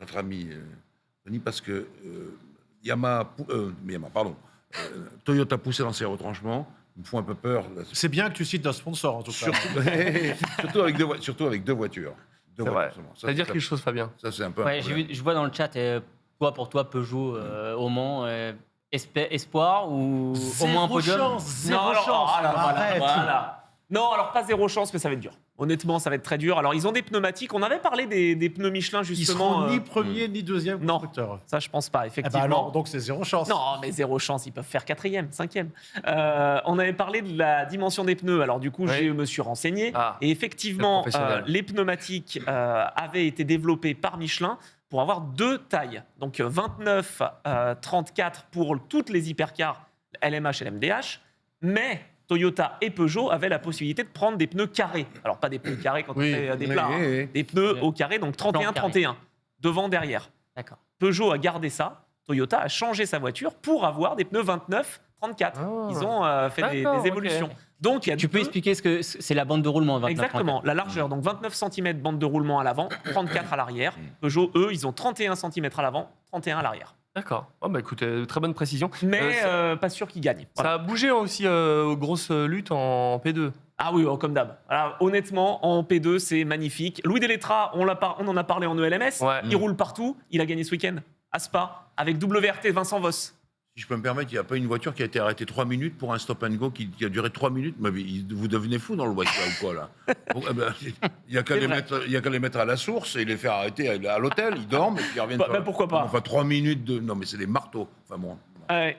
notre ami Denis, parce que Toyota poussé dans ses retranchements. Ils me font un peu peur. C'est bien que tu cites nos sponsors, en tout cas. Surtout avec deux voitures. C'est vrai. C'est-à-dire quelque chose, Fabien. Ça, c'est un peu. Ouais, je vois dans le chat, pour toi, Peugeot au Mans, espoir ou au moins un podium. Zéro chance. Arrête. Voilà. Non, alors pas zéro chance, mais ça va être dur. Honnêtement, ça va être très dur. Alors, ils ont des pneumatiques. On avait parlé des pneus Michelin, Ils justement. seront ni premier ni deuxième non. constructeur. Ça, je pense pas, Eh effectivement. ben alors, donc c'est zéro chance. Non, mais zéro chance, ils peuvent faire 4e, 5e. On avait parlé de la dimension des pneus. Alors du coup, je me suis renseigné. Et effectivement, les pneumatiques avaient été développés par Michelin pour avoir deux tailles. Donc 29, 34 pour toutes les hypercars LMH et LMDH. Mais Toyota et Peugeot avaient la possibilité de prendre des pneus carrés. Alors pas des pneus carrés quand on fait des plats, des pneus au carré, donc 31-31, devant, derrière. D'accord. Peugeot a gardé ça. Toyota a changé sa voiture pour avoir des pneus 29, 34. Ils ont fait des évolutions. Okay. Donc, Tu peux expliquer ce que c'est la bande de roulement 29, Exactement, 34. la largeur. Donc 29 cm bande de roulement à l'avant, 34 à l'arrière. Peugeot, eux, ils ont 31 cm à l'avant, 31 à l'arrière. D'accord. Oh, bah écoute, très bonne précision. Mais pas sûr qu'ils gagnent. Voilà. Ça a bougé aussi aux grosses luttes en P2. Ah oui, comme d'hab. Alors, honnêtement, en P2, c'est magnifique. Louis Delettra, on en a parlé en ELMS. Ouais. Il roule partout. Il a gagné ce week-end à Spa avec WRT Vincent Voss. Si je peux me permettre, il n'y a pas une voiture qui a été arrêtée 3 minutes pour un stop and go qui a duré 3 minutes. Mais vous devenez fou dans le voiture ou quoi, là? Il n'y a qu'à les mettre à la source et les faire arrêter à l'hôtel. Ils dorment et puis ils reviennent. Pourquoi pas? Enfin, 3 minutes de. Non, mais c'est des marteaux. Enfin bon.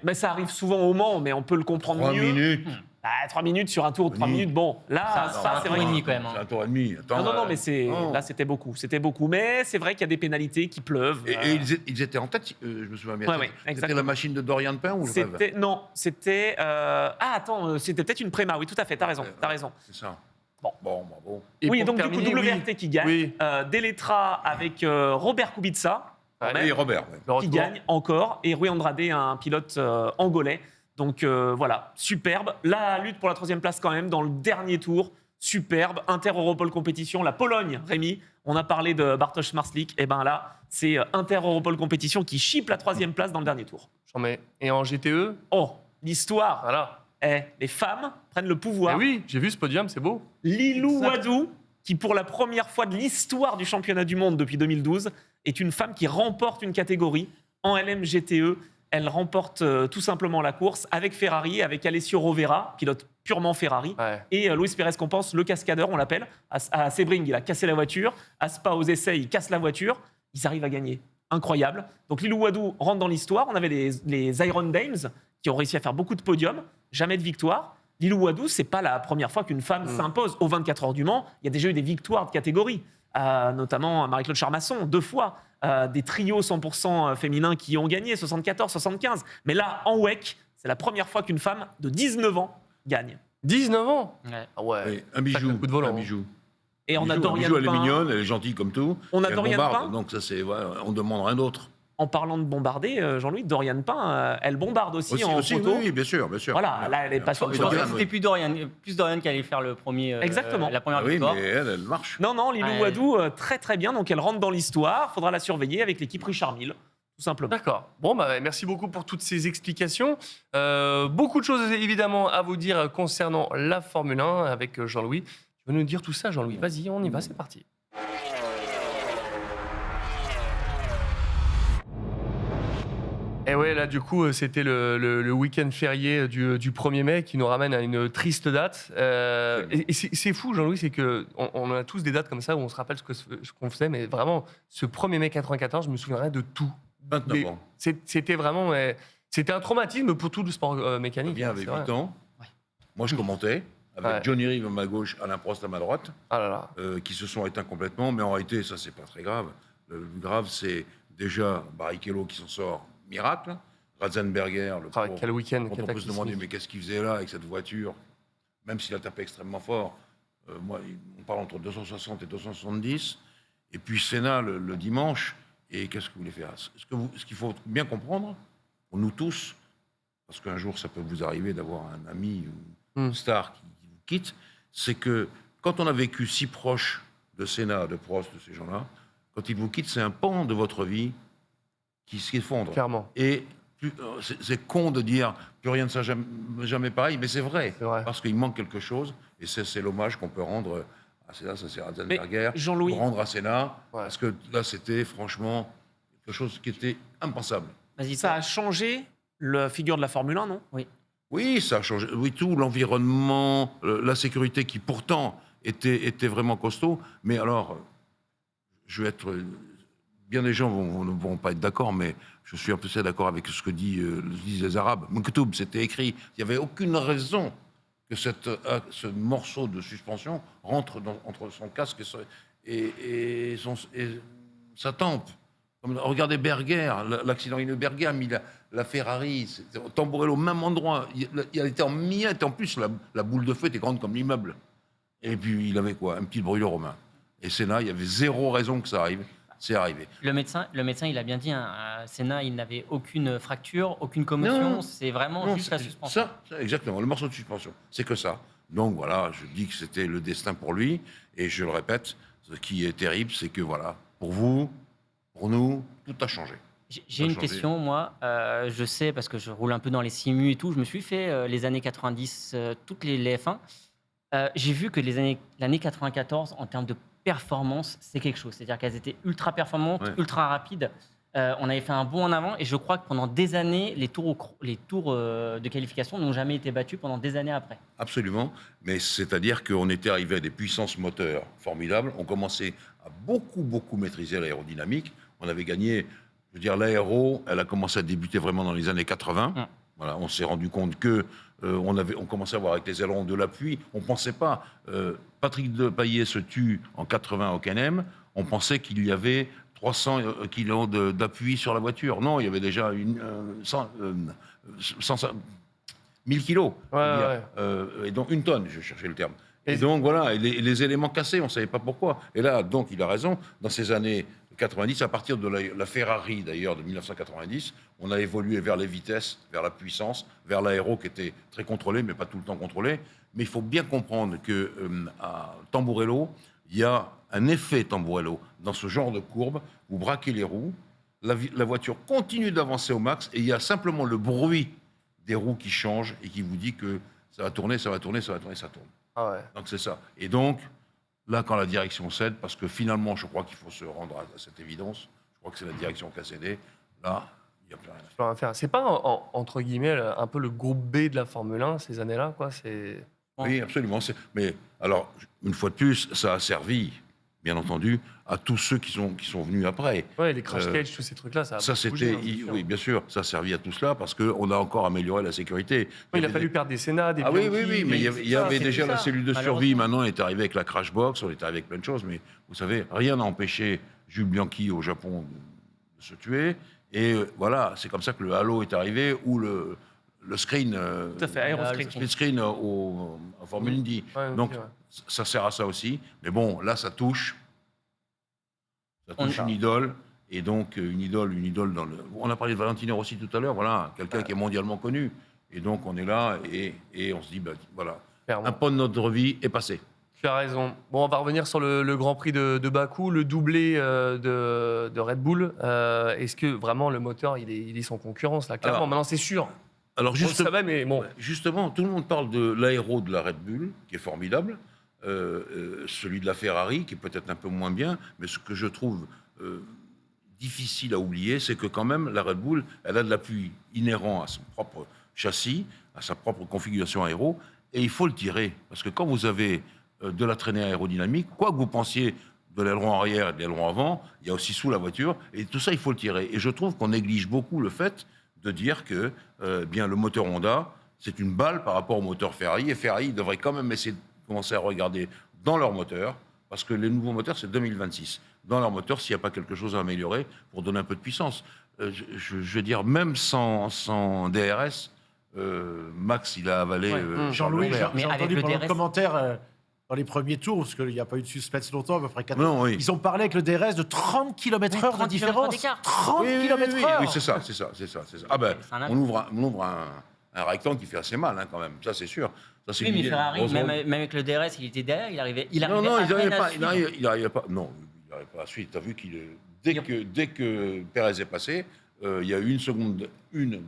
Mais ça arrive souvent au Mans, mais on peut le comprendre 3 mieux. 3 minutes. 3 minutes sur un tour de 3 minutes, bon, là, ça c'est vrai. Quand même. C'est un tour et demi. Attends, Non, mais là, c'était beaucoup. C'était beaucoup. Mais c'est vrai qu'il y a des pénalités qui pleuvent. Et ils étaient en tête, je me souviens bien. Ouais, c'était exactement. la machine de Dorian Pain ou je rêve? Non, c'était. C'était peut-être une préma. Oui, tout à fait, t'as raison. C'est ça. Bon. Et Oui, pour donc terminer, du coup, WRT qui gagne. Oui. Delettra avec Robert Kubica. Et Robert. Qui gagne encore. Et Rui Andrade, un pilote angolais. Donc voilà, superbe. La lutte pour la 3e place quand même dans le dernier tour. Superbe. Inter-Europol compétition. La Pologne, Rémi. On a parlé de Bartosz Marslik. Et bien là, c'est Inter-Europol compétition qui chipe la 3e place dans le dernier tour. J'en mets. Et en GTE? Oh, l'histoire. Voilà. Les femmes prennent le pouvoir. Eh oui, j'ai vu ce podium, c'est beau. Lilou Wadou, qui pour la première fois de l'histoire du championnat du monde depuis 2012, est une femme qui remporte une catégorie en LMGTE. Elle remporte tout simplement la course avec Ferrari, avec Alessio Rovera, pilote purement Ferrari, et Luis Pérez Compense, le cascadeur, on l'appelle. À Sebring, il a cassé la voiture. À Spa, aux essais, il casse la voiture. Ils arrivent à gagner. Incroyable. Donc Lilou Wadou rentre dans l'histoire. On avait les Iron Dames qui ont réussi à faire beaucoup de podiums, jamais de victoire. Lilou Wadou, c'est pas la première fois qu'une femme s'impose aux 24 heures du Mans. Il y a déjà eu des victoires de catégorie, notamment Marie-Claude Charmasson, 2 fois. Des trios 100% féminins qui ont gagné, 74, 75. Mais là, en WEC, c'est la première fois qu'une femme de 19 ans gagne. 19 ans? Ouais. Ah ouais. Oui, un bijou. Coup de volant. Un bijou. Et on a Dorian Bijou, elle est Pain. mignonne, elle est gentille comme tout. On a Elle Dorian bombarde, Pain. donc ça, c'est. Voilà, on demande rien d'autre. En parlant de bombarder, Jean-Louis, Dorian Pain, elle bombarde aussi en photo. Oui, bien sûr. Voilà, là, elle est pas sur Je pense que c'était plus Dorian qui allait faire le premier. Exactement. La première Oui, victoire. mais elle marche. Non, Lilou Wadou, très très bien. Donc elle rentre dans l'histoire. Faudra la surveiller avec l'équipe Richard Mille, tout simplement. D'accord. Bon, merci beaucoup pour toutes ces explications. Beaucoup de choses évidemment à vous dire concernant la Formule 1 avec Jean-Louis. Tu veux nous dire tout ça, Jean-Louis? Vas-y, on y va, c'est parti. Et ouais, là, du coup, c'était le week-end férié du 1er mai qui nous ramène à une triste date. Et c'est fou, Jean-Louis, c'est qu'on a tous des dates comme ça où on se rappelle ce qu'on faisait, mais vraiment, ce 1er mai 94, je me souviendrai de tout. 29 ans. C'était vraiment... c'était un traumatisme pour tout le sport mécanique. Bien, avec 8 ans. Moi, je commentais avec Johnny Reeve à ma gauche, Alain Prost à ma droite, qui se sont éteints complètement. Mais en réalité, ça, c'est pas très grave. Le plus grave, c'est déjà Barrichello qui s'en sort, miracle. Ratzenberger, le pauvre, Quel week-end, quand quel on peut se demander cataclysme. mais qu'est-ce qu'il faisait là avec cette voiture, même s'il a tapé extrêmement fort. Moi, on parle entre 260 et 270. Et puis Senna le dimanche. Et qu'est-ce que vous voulez faire? Ce qu'il faut bien comprendre, pour nous tous, parce qu'un jour ça peut vous arriver d'avoir un ami ou une star qui vous quitte, c'est que quand on a vécu si proche de Senna, de Prost, de ces gens-là, quand ils vous quittent, c'est un pan de votre vie qui s'effondre. Clairement. Et c'est con de dire plus rien ne sera jamais pareil, mais c'est vrai, parce qu'il manque quelque chose, et c'est l'hommage qu'on peut rendre à Senna, ça c'est Ratzenberger, Jean-Louis, rendre à Senna, parce que là c'était franchement quelque chose qui était impensable. ça a changé la figure de la Formule 1, non? Oui, ça a changé. Oui, tout l'environnement, la sécurité qui pourtant était vraiment costaud. Mais alors, je vais être. Bien des gens ne vont pas être d'accord, mais je suis un peu d'accord avec ce que disent les Arabes. Mektoub, c'était écrit. Il n'y avait aucune raison que ce morceau de suspension rentre entre son casque et sa tempe. Regardez Berger, l'accident de Berger a mis la Ferrari, Tamburello au même endroit. Il était en miettes. En plus, la boule de feu était grande comme l'immeuble. Et puis, il avait quoi? Un petit brûlure aux mains. Et Senna, il y avait zéro raison que ça arrive. C'est arrivé. Le médecin, il a bien dit, hein, Senna, il n'avait aucune fracture, aucune commotion. C'est vraiment juste la suspension. Ça, exactement, le morceau de suspension. C'est que ça. Donc voilà, je dis que c'était le destin pour lui. Et je le répète, ce qui est terrible, c'est que voilà, pour vous, pour nous, tout a changé. J'ai une question, moi. Je sais, parce que je roule un peu dans les simus et tout, je me suis fait les années 90, toutes les F1. J'ai vu que l'année 94, en termes de performance, c'est quelque chose. C'est-à-dire qu'elles étaient ultra performantes, ultra rapides. On avait fait un bond en avant et je crois que pendant des années, les tours de qualification n'ont jamais été battus pendant des années après. Absolument, mais c'est-à-dire qu'on était arrivé à des puissances moteurs formidables. On commençait à beaucoup maîtriser l'aérodynamique. On avait gagné, je veux dire, l'aéro, elle a commencé à débuter vraiment dans les années 80. Voilà, on s'est rendu compte que on commençait à voir avec les ailerons de l'appui. On ne pensait pas. Patrick Depailler se tue en 80 au Canem. On pensait qu'il y avait 300 kilos d'appui sur la voiture. Non, il y avait déjà 1000 kilos. Et donc une tonne, je cherchais le terme. Et donc voilà, et les éléments cassés, on ne savait pas pourquoi. Et là, donc, il a raison. Dans ces années 90, à partir de la Ferrari, d'ailleurs, de 1990, on a évolué vers les vitesses, vers la puissance, vers l'aéro qui était très contrôlé, mais pas tout le temps contrôlé. Mais il faut bien comprendre qu'à Tamburello, il y a un effet Tamburello. Dans ce genre de courbe, vous braquez les roues, la voiture continue d'avancer au max, et il y a simplement le bruit des roues qui change et qui vous dit que ça va tourner, ça tourne. Donc c'est ça. Et donc, là, quand la direction cède, parce que finalement, je crois qu'il faut se rendre à cette évidence, je crois que c'est la direction qui a cédé, là, il n'y a plus rien à faire. C'est pas, entre guillemets, un peu le groupe B de la Formule 1 ces années-là, quoi. Oui, absolument. Mais alors, une fois de plus, ça a servi, bien entendu, à tous ceux qui sont venus après. Ouais, les crash cages, tous ces trucs-là, ça a bougé, oui, bien sûr, ça a servi à tout cela parce qu'on a encore amélioré la sécurité. Il a fallu perdre des Senna, des Bianchi. Oui, mais il y avait déjà la cellule de survie. Maintenant, on est arrivé avec la crash box, on est arrivé avec plein de choses. Mais vous savez, rien n'a empêché Jules Bianchi au Japon de se tuer. Et voilà, c'est comme ça que le Halo est arrivé, ou le screen, tout à fait, aéroscreen. split screen en Formule Indy. Donc, ça sert à ça aussi. Mais bon, là, ça touche une idole. Et donc, une idole dans le... On a parlé de Valentino Rossi tout à l'heure, voilà, quelqu'un qui est mondialement connu. Et donc, on est là et on se dit, voilà, un pan de notre vie est passé. Tu as raison. Bon, on va revenir sur le Grand Prix de Bakou, le doublé de Red Bull. Est-ce que vraiment le moteur, il est sans concurrence là? Clairement, maintenant c'est sûr. Alors justement, tout le monde parle de l'aéro de la Red Bull, qui est formidable, celui de la Ferrari, qui est peut-être un peu moins bien, mais ce que je trouve difficile à oublier, c'est que quand même, la Red Bull, elle a de l'appui inhérent à son propre châssis, à sa propre configuration aéro, et il faut le tirer, parce que quand vous avez de la traînée aérodynamique, quoi que vous pensiez de l'aileron arrière et de l'aileron avant, il y a aussi sous la voiture, et tout ça, il faut le tirer. Et je trouve qu'on néglige beaucoup le fait de dire que bien le moteur Honda, c'est une balle par rapport au moteur Ferrari, et Ferrari devrait quand même essayer de commencer à regarder dans leur moteur, parce que les nouveaux moteurs, c'est 2026. Dans leur moteur, s'il n'y a pas quelque chose à améliorer pour donner un peu de puissance. je veux dire, même sans DRS, Max, il a avalé Jean-Louis, Leclerc. Mais j'ai avec entendu le pendant le DRS. commentaire dans les premiers tours, parce qu'il n'y a pas eu de suspense longtemps, à peu près 4 Non, oui. Ils ont parlé avec le DRS de 30 km/h de 30 différence. d'écart. 30 km/h. Oui, c'est ça. Ah ben, C'est un on ouvre un rectangle qui fait assez mal, quand même. Ça, c'est sûr. Ça, c'est Oui, mais l'idée. Ferrari, Heureusement. même avec le DRS, il était derrière, il arrivait Non, il à peine n'arrivait à pas. suivre. Il n'arrivait pas. Non, il n'arrivait pas à suivre. Tu as vu dès que Pérez est passé, il y a eu une seconde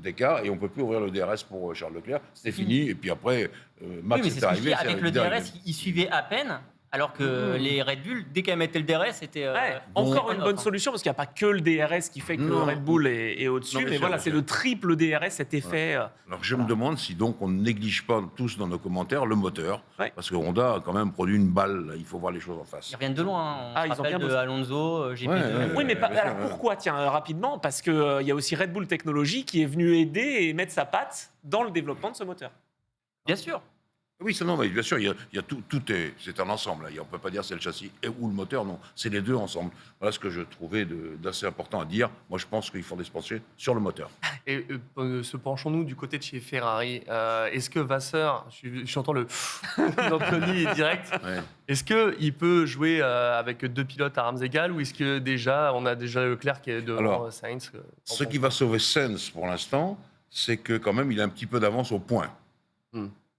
d'écart et on ne peut plus ouvrir le DRS pour Charles Leclerc. C'était fini. Et puis après, Max Oui, mais c'est est ce que je arrivé. dis, avec le derrière. DRS, il suivait à peine, alors que les Red Bull, dès qu'elles mettaient le DRS, c'était... Encore une bonne solution, parce qu'il n'y a pas que le DRS qui fait que Non. Red Bull est au-dessus, Non, mais mais c'est voilà, vrai, c'est le triple DRS, cet effet. Alors je me demande si donc on ne néglige pas tous dans nos commentaires le moteur, Ouais. parce que Honda a quand même produit une balle, là, il faut voir les choses en face. Ils reviennent de loin. On Ah, se ils ont rappelle bien de bossé. Alonso, GP2. Ouais, Oui, mais bien sûr, alors ouais. pourquoi Tiens, rapidement, parce qu'il y a aussi Red Bull Technologies qui est venu aider et mettre sa patte dans le développement de ce moteur. Bien sûr. Oui, non, mais bien sûr, il y a tout c'est un ensemble. Là. On ne peut pas dire c'est le châssis ou le moteur, non, c'est les deux ensemble. Voilà ce que je trouvais d'assez important à dire. Moi, je pense qu'il faut se pencher sur le moteur. Et se penchons-nous du côté de chez Ferrari. Est-ce que Vasseur, j'entends le d'Anthony direct, Ouais. est-ce qu'il peut jouer avec deux pilotes à armes égales ou est-ce que déjà on a déjà Leclerc qui est devant Alors, Sainz Ce qui va sauver Sainz pour l'instant, c'est que quand même, il a un petit peu d'avance au point.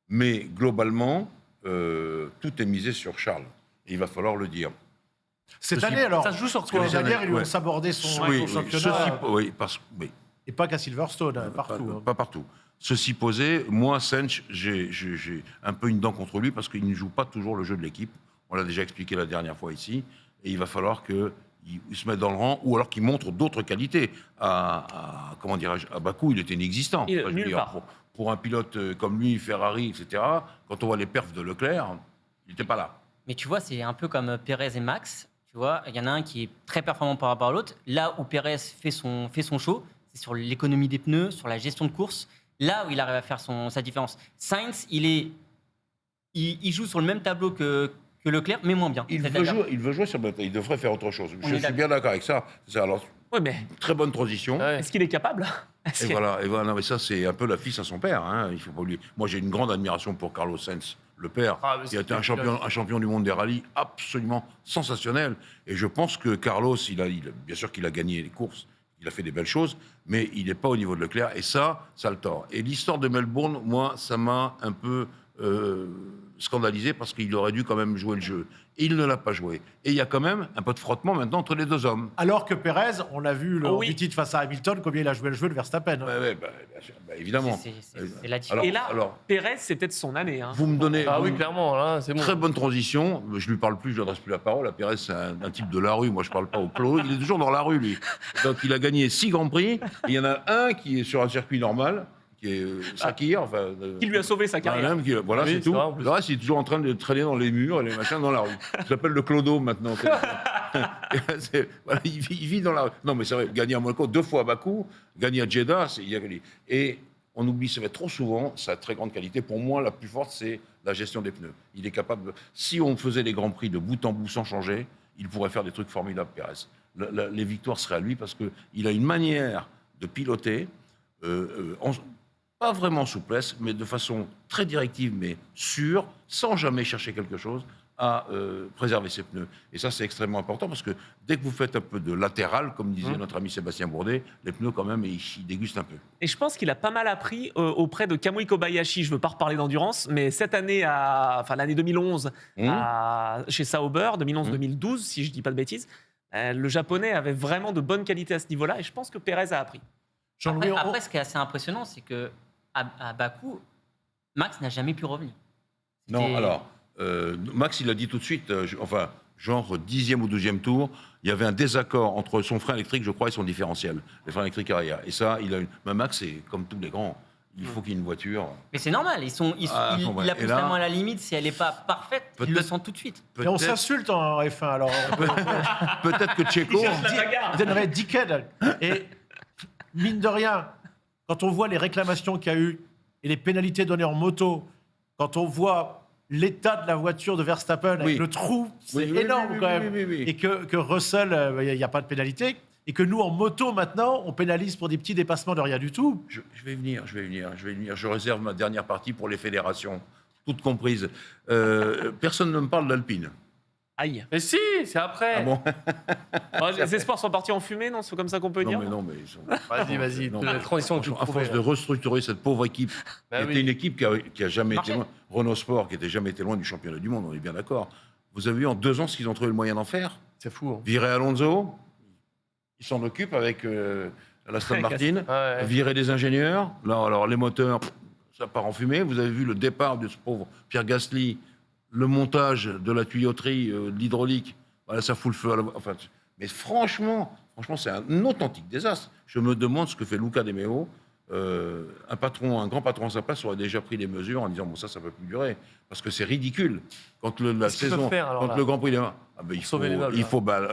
Mais globalement, tout est misé sur Charles. Et il va falloir le dire. Cette Ceci- année, alors, ça se joue sur parce que quoi les dernières, ils lui Ouais. ont sabordé son Oui, championnat, oui, et pas qu'à Silverstone, partout. hein. Pas partout. Ceci posé, moi, Sainz, j'ai un peu une dent contre lui parce qu'il ne joue pas toujours le jeu de l'équipe. On l'a déjà expliqué la dernière fois ici. Et il va falloir qu'il se mette dans le rang ou alors qu'il montre d'autres qualités. Comment dirais-je, à Bakou, il était inexistant. Il- Enfin, je veux nulle dire, part. pour un pilote comme lui, Ferrari, etc., quand on voit les perfs de Leclerc, il n'était pas là. Mais tu vois, c'est un peu comme Pérez et Max. Tu vois, il y en a un qui est très performant par rapport à l'autre. Là où Pérez fait son show, c'est sur l'économie des pneus, sur la gestion de course. Là où il arrive à faire sa différence. Sainz, il joue sur le même tableau que Leclerc, mais moins bien. Il veut jouer sur le il devrait faire autre chose. On Je est suis bien d'accord avec ça. Alors, Oui, mais très bonne transition. Ouais. est-ce qu'il est capable Et voilà, non, mais ça, c'est un peu la fils à son père. Hein, il faut pas oublier. Moi, j'ai une grande admiration pour Carlos Sainz, le père, Ah, mais qui a été c'est un champion du monde des rallyes absolument sensationnel. Et je pense que Carlos, bien sûr qu'il a gagné les courses, il a fait des belles choses, mais il n'est pas au niveau de Leclerc. Et ça le tord. Et l'histoire de Melbourne, moi, ça m'a un peu scandalisé parce qu'il aurait dû quand même jouer le jeu. Et il ne l'a pas joué. Et il y a quand même un peu de frottement maintenant entre les deux hommes. Alors que Pérez, on a vu lors Oh oui. du titre face à Hamilton, combien il a joué le jeu de Verstappen. Ouais, bien sûr, évidemment. C'est la différence. Et là, alors, Pérez, c'est peut-être son année. Hein. vous me donnez... Ah vous- oui, clairement, là, c'est bon. Très bonne transition. Je lui parle plus, je lui adresse plus la parole. À Pérez, c'est un type de la rue. Moi, je parle pas au clos. Il est toujours dans la rue, lui. Donc, il a gagné 6 Grands Prix. Et il y en a un qui est sur un circuit normal, qui est Sakir. Enfin, Qui lui a sauvé sa carrière. voilà, Oui, c'est c'est tout. vrai, en plus. Le reste, il est toujours en train de traîner dans les murs et les machins dans la rue. Il s'appelle le Clodo maintenant. Voilà, il vit dans la rue. Non, mais c'est vrai, gagner à Monaco 2 fois à Bakou, gagner à Jeddah, et on oublie, ça va trop souvent, sa très grande qualité. Pour moi, la plus forte, c'est la gestion des pneus. Il est capable si on faisait les Grands Prix de bout en bout sans changer, il pourrait faire des trucs formidables, Pérez. Les victoires seraient à lui parce qu'il a une manière de piloter, pas vraiment souplesse, mais de façon très directive, mais sûre, sans jamais chercher quelque chose, à préserver ses pneus. Et ça, c'est extrêmement important parce que dès que vous faites un peu de latéral, comme disait notre ami Sébastien Bourdet, les pneus, quand même, ils dégustent un peu. Et je pense qu'il a pas mal appris auprès de Kamui Kobayashi. Je veux pas reparler d'endurance, mais cette année, l'année 2011, chez Sauber, 2011-2012, si je dis pas de bêtises, le japonais avait vraiment de bonnes qualités à ce niveau-là, et je pense que Pérez a appris. Jean-Louis, Après, ce qui est assez impressionnant, c'est que à Bakou, Max n'a jamais pu revenir. Non, C'était- alors, Max, il a dit tout de suite, genre 10e ou 12e tour, il y avait un désaccord entre son frein électrique, je crois, et son différentiel, les freins électriques arrière. Et ça, mais Max, c'est comme tous les grands, il faut qu'il y ait une voiture. Mais c'est normal, il la pousse Et là- tellement à la limite, si elle n'est pas parfaite, il le Peut-être- sent tout de suite. et on s'insulte en F1, alors Peut-être que Checo... bagarre. Dickhead. Et mine de rien, quand on voit les réclamations qu'il y a eu et les pénalités données en moto, quand on voit l'état de la voiture de Verstappen avec Oui. le trou, c'est Oui, oui, énorme oui, quand oui, même. oui, oui, oui. Et que Russell, il n'y a pas de pénalité. et que nous, en moto, maintenant, on pénalise pour des petits dépassements de rien du tout. Je vais venir. Je réserve ma dernière partie pour les fédérations, toutes comprises. Personne ne me parle d'Alpine. Aïe. Mais si, c'est après. Ah bon? Les espoirs sont partis en fumée, non? C'est comme ça qu'on peut dire? Non, mais ils sont... Vas-y, Non, la transition que tu à force de trouvais. restructurer cette pauvre équipe, Bah qui oui. était une équipe qui a jamais été Marché. loin, Renault Sport, qui n'était jamais été loin du championnat du monde, on est bien d'accord. Vous avez vu en 2 ans ce qu'ils ont trouvé le moyen d'en faire? C'est fou. Hein. Virer Alonso, ils s'en occupent avec l'Aston Martin, Ouais. virer des ingénieurs, là, alors les moteurs, ça part en fumée. Vous avez vu le départ de ce pauvre Pierre Gasly, le montage de la tuyauterie, de l'hydraulique, voilà, ça fout le feu à la... Enfin, mais franchement, c'est un authentique désastre. Je me demande ce que fait Luca De Meo. Un grand patron à sa place aurait déjà pris des mesures en disant bon, ça peut plus durer parce que c'est ridicule quand la Qu'est-ce qu'ils saison, peuvent faire, alors, quand là le Grand Prix démarre. sauver les meubles,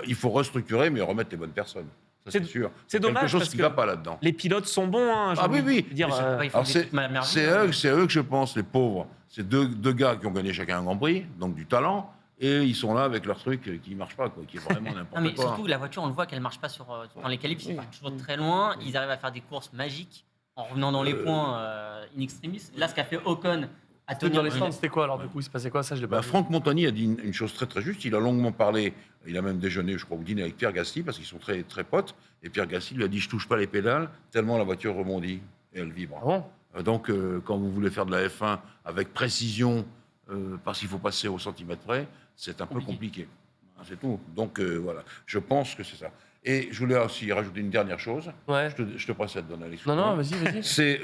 il faut restructurer mais remettre les bonnes personnes. Ça, c'est sûr. C'est Quelque dommage chose parce qui que va pas là-dedans. les pilotes sont bons. Hein, j'ai Ah oui, envie oui. de dire, Mais c'est- Ouais, ils font Alors des c'est trucs merveilleux. c'est eux que je pense, les pauvres. C'est deux gars qui ont gagné chacun un Grand Prix, donc du talent, et ils sont là avec leur truc qui marche pas, quoi, qui est vraiment Non, n'importe mais quoi. surtout, la voiture, on le voit qu'elle marche pas dans les qualifs, ils partent toujours de très loin. Ils arrivent à faire des courses magiques en revenant dans les points in extremis. Là, ce qu'a fait Ocon à Peut-être dans les tenir. stands, c'était quoi alors du coup? Il se passait quoi? Ça, je l'ai pas Bah, vu. Franck Montagny a dit une chose très très juste. Il a longuement parlé. Il a même déjeuné, je crois, ou dîné avec Pierre Gasly parce qu'ils sont très très potes. Et Pierre Gasly lui a dit je touche pas les pédales tellement la voiture rebondit et elle vibre. Ah bon? Donc quand vous voulez faire de la F1 avec précision parce qu'il faut passer au centimètre près, c'est un peu compliqué. Hein, c'est tout. Donc voilà. Je pense que c'est ça. Et je voulais aussi rajouter une dernière chose. Ouais. Je te précède, Donald. Non, vas-y. C'est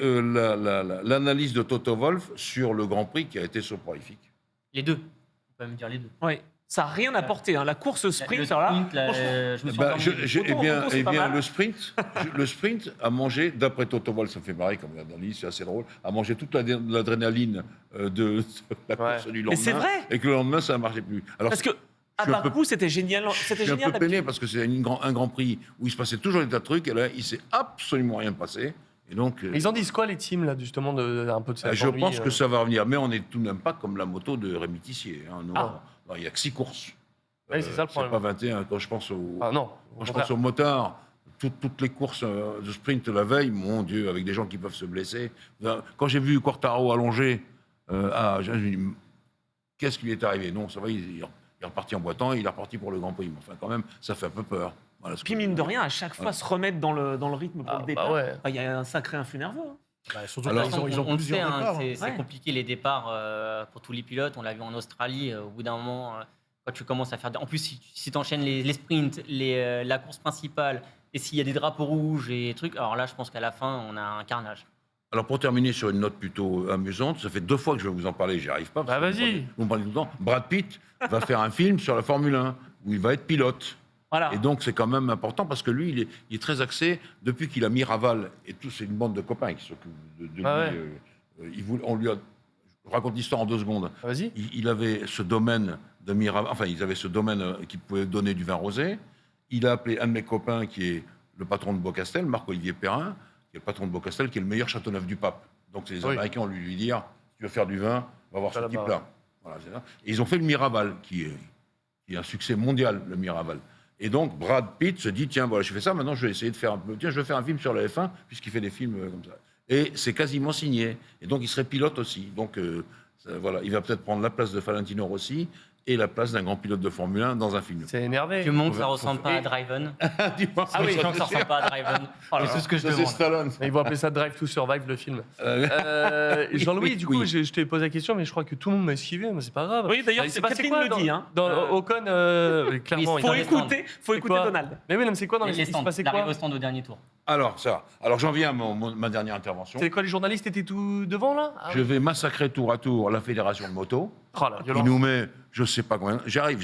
l'analyse de Toto Wolff sur le Grand Prix qui a été soporifique. Les deux. On peut même dire les deux. Ouais. Ça n'a rien apporté. Hein. La course sprint, Le alors là, sprint, là, je me suis endormi. c'est pas mal. Le sprint a mangé, d'après Toto Wolff, ça me fait marrer comme analyse, c'est assez drôle, a mangé toute l'adrénaline de la course du lendemain. Mais c'est vrai. Et que le lendemain, ça ne marchait plus. Alors, Parce que à je suis un peu- Bakou, c'était génial. je C'était suis un génial. peu peiné parce que c'est un Grand Prix où il se passait toujours des tas de trucs et là, il ne s'est absolument rien passé. Et donc, Ils en disent quoi les teams là justement un peu de ça? je pense que ça va revenir. Mais on n'est tout de même pas comme la moto de Rémi Tissier. Hein. Nous, il n'y a que 6 courses. Oui, c'est ça le problème. C'est pas 21. Quand je pense Ah non. Quand je pense aux motards, toutes les courses de sprint la veille, mon Dieu, avec des gens qui peuvent se blesser. Quand j'ai vu Quartaro allongé, je me dis, qu'est-ce qui lui est arrivé? Non, ça va, il est reparti en boitant, il est reparti pour le Grand Prix. Mais enfin, quand même, ça fait un peu peur. Voilà ce Puis que- mine de rien, à chaque fois, se remettre dans le rythme pour Ah, le départ. bah ouais. Il y a un sacré influx nerveux. Hein. Bah, surtout Alors, qu'ils ils ont on le plusieurs sait, hein, départs. c'est Ouais. compliqué les départs pour tous les pilotes. On l'a vu en Australie. Au bout d'un moment, quand tu commences à faire. En plus, si tu enchaînes les sprints, la course principale, et s'il y a des drapeaux rouges et trucs, alors là, je pense qu'à la fin, on a un carnage. Alors, pour terminer sur une note plutôt amusante, ça fait 2 fois que je vais vous en parler, j'y arrive pas. parce Bah, que vas-y. Vous me parlez tout le temps. Brad Pitt va faire un film sur la Formule 1 où il va être pilote. Voilà. Et donc, c'est quand même important parce que lui, il est très axé depuis qu'il a mis Raval et tout, c'est une bande de copains qui s'occupent de lui. Ah ouais. On lui a. Je raconte l'histoire en 2 secondes. Vas-y. Il avait ce domaine de Miraval, enfin, ils avaient ce domaine qui pouvait donner du vin rosé. Il a appelé un de mes copains qui est le patron de Beaucastel, Marc-Olivier Perrin, qui est le patron de Beaucastel, qui est le meilleur Châteauneuf du Pape. Donc, c'est les Oui. Américains ont lui dire si tu veux faire du vin, va voir ce là-bas. type-là. Voilà, c'est ça. Et ils ont fait le Miraval, qui est un succès mondial, le Miraval. Et donc, Brad Pitt se dit, tiens, voilà, je fais ça, maintenant je vais essayer de faire un peu... Tiens, je vais faire un film sur la F1, puisqu'il fait des films comme ça. Et c'est quasiment signé. Et donc, il serait pilote aussi. Donc, voilà, il va peut-être prendre la place de Valentino Rossi et la place d'un grand pilote de Formule 1 dans un film. C'est énervé. Du monde, ça Faut- ressemble faut- pas à Driven. Dis-moi, Ah oui, ça ressemble pas à Driven. C'est tout ce que je ça, c'est demande. Stallone. Ils vont appeler ça Drive to Survive le film. Jean-Louis, du coup, oui. je t'ai posé la question, mais je crois que tout le monde m'a esquivé, mais c'est pas grave. Oui, d'ailleurs, Il c'est s'est passé Catherine quoi le dans, dit. Hein. dans Ocon, clairement. Oui, Faut dans les stands. écouter C'est quoi Donald. Mais oui, non, mais c'est quoi dans les Les il se stands, passait il arrive quoi? au stand au dernier tour. Alors, ça. Alors, j'en viens à ma dernière intervention. C'est quoi, les journalistes étaient tout devant là? Ah, Je vais massacrer tour à tour la fédération de moto. Oh, la qui violence. nous met, je sais pas combien. J'arrive.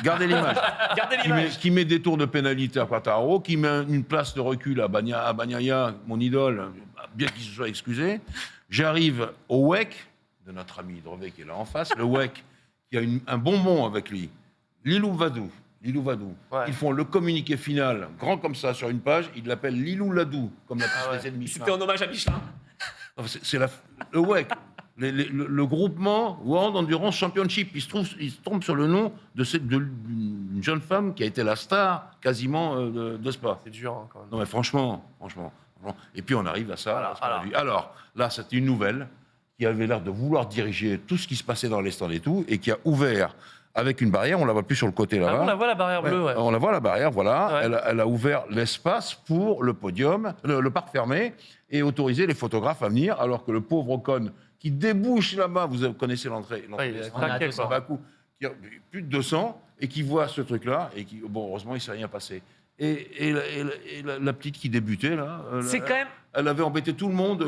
Gardez l'image. Gardez qui, met, l'image. qui met des tours de pénalité à Quartaro, qui met une place de recul à Bagnaia, mon idole, bien qu'il se soit excusé. J'arrive au WEC, de notre ami Drevet qui est là en face, le WEC, qui a un bonbon avec lui, Lilou Vadou. Ouais. Ils font le communiqué final, grand comme ça, sur une page, ils l'appellent Lilou Ladou, comme la piste des ennemis. C'était en hommage à Michelin. Le WEC, le groupement World Endurance Championship. Il se trompe sur le nom d'une jeune femme qui a été la star quasiment de Spa. C'est dur, hein, quand même. Non, mais franchement. Et puis on arrive à ça. Alors, là, c'était une nouvelle qui avait l'air de vouloir diriger tout ce qui se passait dans les stands et tout, et qui a ouvert avec une barrière. On la voit plus sur le côté là-bas. Ah, on la voit, la barrière bleue, ouais. On la voit, la barrière, voilà. Ouais. Elle a ouvert l'espace pour le podium, le parc fermé, et autorisé les photographes à venir, alors que le pauvre Ocon qui débouche là-bas, vous connaissez l'entrée Ouais, il a des stands, craqué, à Bakou, qui a plus de 200, et qui voit ce truc-là, et qui, bon, heureusement, il ne s'est rien passé. Et la petite qui débutait, là, C'est quand même. elle avait embêté tout le monde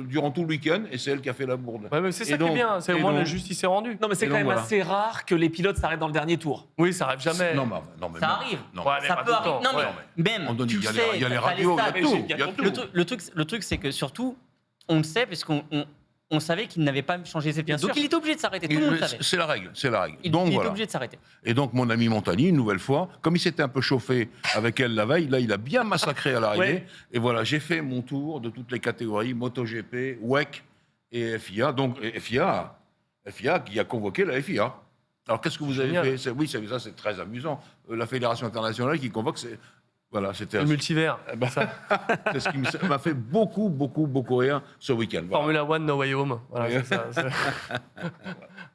durant tout le week-end, et c'est elle qui a fait la bourde. Ouais, mais c'est ça Et qui est donc- bien, c'est au et moins donc- la justice est rendue. Non, mais c'est Et quand donc, même voilà. assez rare que les pilotes s'arrêtent dans le dernier tour. Oui, ça arrive jamais. Non, mais Ça non. arrive. Non. Ouais, mais Ça pas peut tout le temps. arriver. Non, Ouais. mais même, On donne- tu il y a le les- sais, il y a les t'as radios, il y a stats. tout. Il y a tout. Le truc, c'est que surtout, on le sait parce qu'on savait qu'il n'avait pas changé ses pilotes. Bien Donc sûr. il était obligé de s'arrêter. Tout le monde savait. C'est la règle. Il Donc était voilà. obligé de s'arrêter. Et donc mon ami Montagny, une nouvelle fois, comme il s'était un peu chauffé avec elle la veille, là il a bien massacré à l'arrivée. Ouais. Et voilà, j'ai fait mon tour de toutes les catégories, MotoGP, WEC et FIA. Donc FIA qui a convoqué la FIA. Alors qu'est-ce que vous avez Génial. fait? Oui, ça c'est très amusant. La Fédération internationale qui convoque, voilà, c'était Le multivers. Eh ben, c'est ce qui m'a fait beaucoup rire ce week-end. Voilà. Formula One, No Way Home. Voilà, Oui. c'est ça.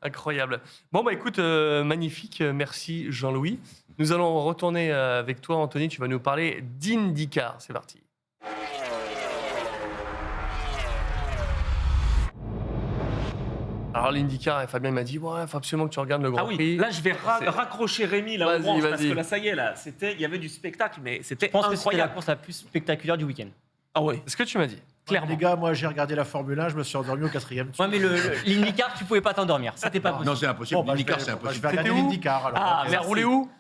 Incroyable. Bon, bah écoute, magnifique. Merci Jean-Louis. Nous allons retourner avec toi, Anthony. Tu vas nous parler d'IndyCar. C'est parti. Alors l'IndyCar, Fabien m'a dit, ouais, il faut absolument que tu regardes le Grand Ah oui, Prix. là je vais C'est- raccrocher Rémi là Vas-y, au branche, parce vas-y. que là ça y est, là, il y avait du spectacle, mais c'était Je pense que c'était la incroyable. course la plus spectaculaire du week-end. Ah ouais, C'est ce que tu m'as dit. clairement. Les gars, moi j'ai regardé la Formule 1, je me suis endormi au 4e tour. Ouais, mais l'IndyCar, tu pouvais pas t'endormir. C'était pas possible. Non, c'est impossible. Bon, bah, je L'IndyCar, vais- c'est bah, je impossible. vais regarder C'était où l'IndyCar. alors. Ah, Ok. Ça merci. roulait où?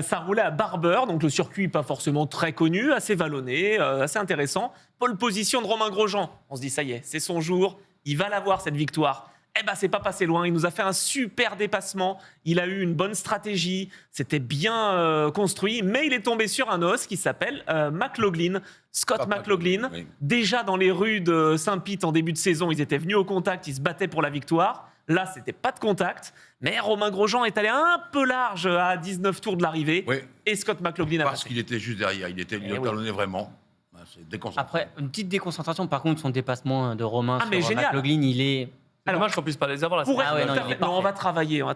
Ça roulait à Barber, donc le circuit pas forcément très connu, assez vallonné, assez intéressant. Pole position de Romain Grosjean. On se dit, ça y est, c'est son jour, il va l'avoir cette victoire. Eh ben, c'est pas passé loin. Il nous a fait un super dépassement. Il a eu une bonne stratégie. C'était bien construit, mais il est tombé sur un os qui s'appelle McLaughlin. Scott McLaughlin. Oui. Déjà dans les rues de Saint-Pete en début de saison, ils étaient venus au contact, ils se battaient pour la victoire. Là, c'était pas de contact, mais Romain Grosjean est allé un peu large à 19 tours de l'arrivée. Oui, Et Scott McLaughlin a parce passé. qu'il était juste derrière. Il le oui. talonnait vraiment. C'est déconcentrant. Après, une petite déconcentration. Par contre, son dépassement de Romain Ah, mais sur génial. McLaughlin, il est C'est Alors, dommage qu'on puisse pas les avoir là. Pour Ah ouais, non, tout à il fait. est Non, on parfait. va travailler, on va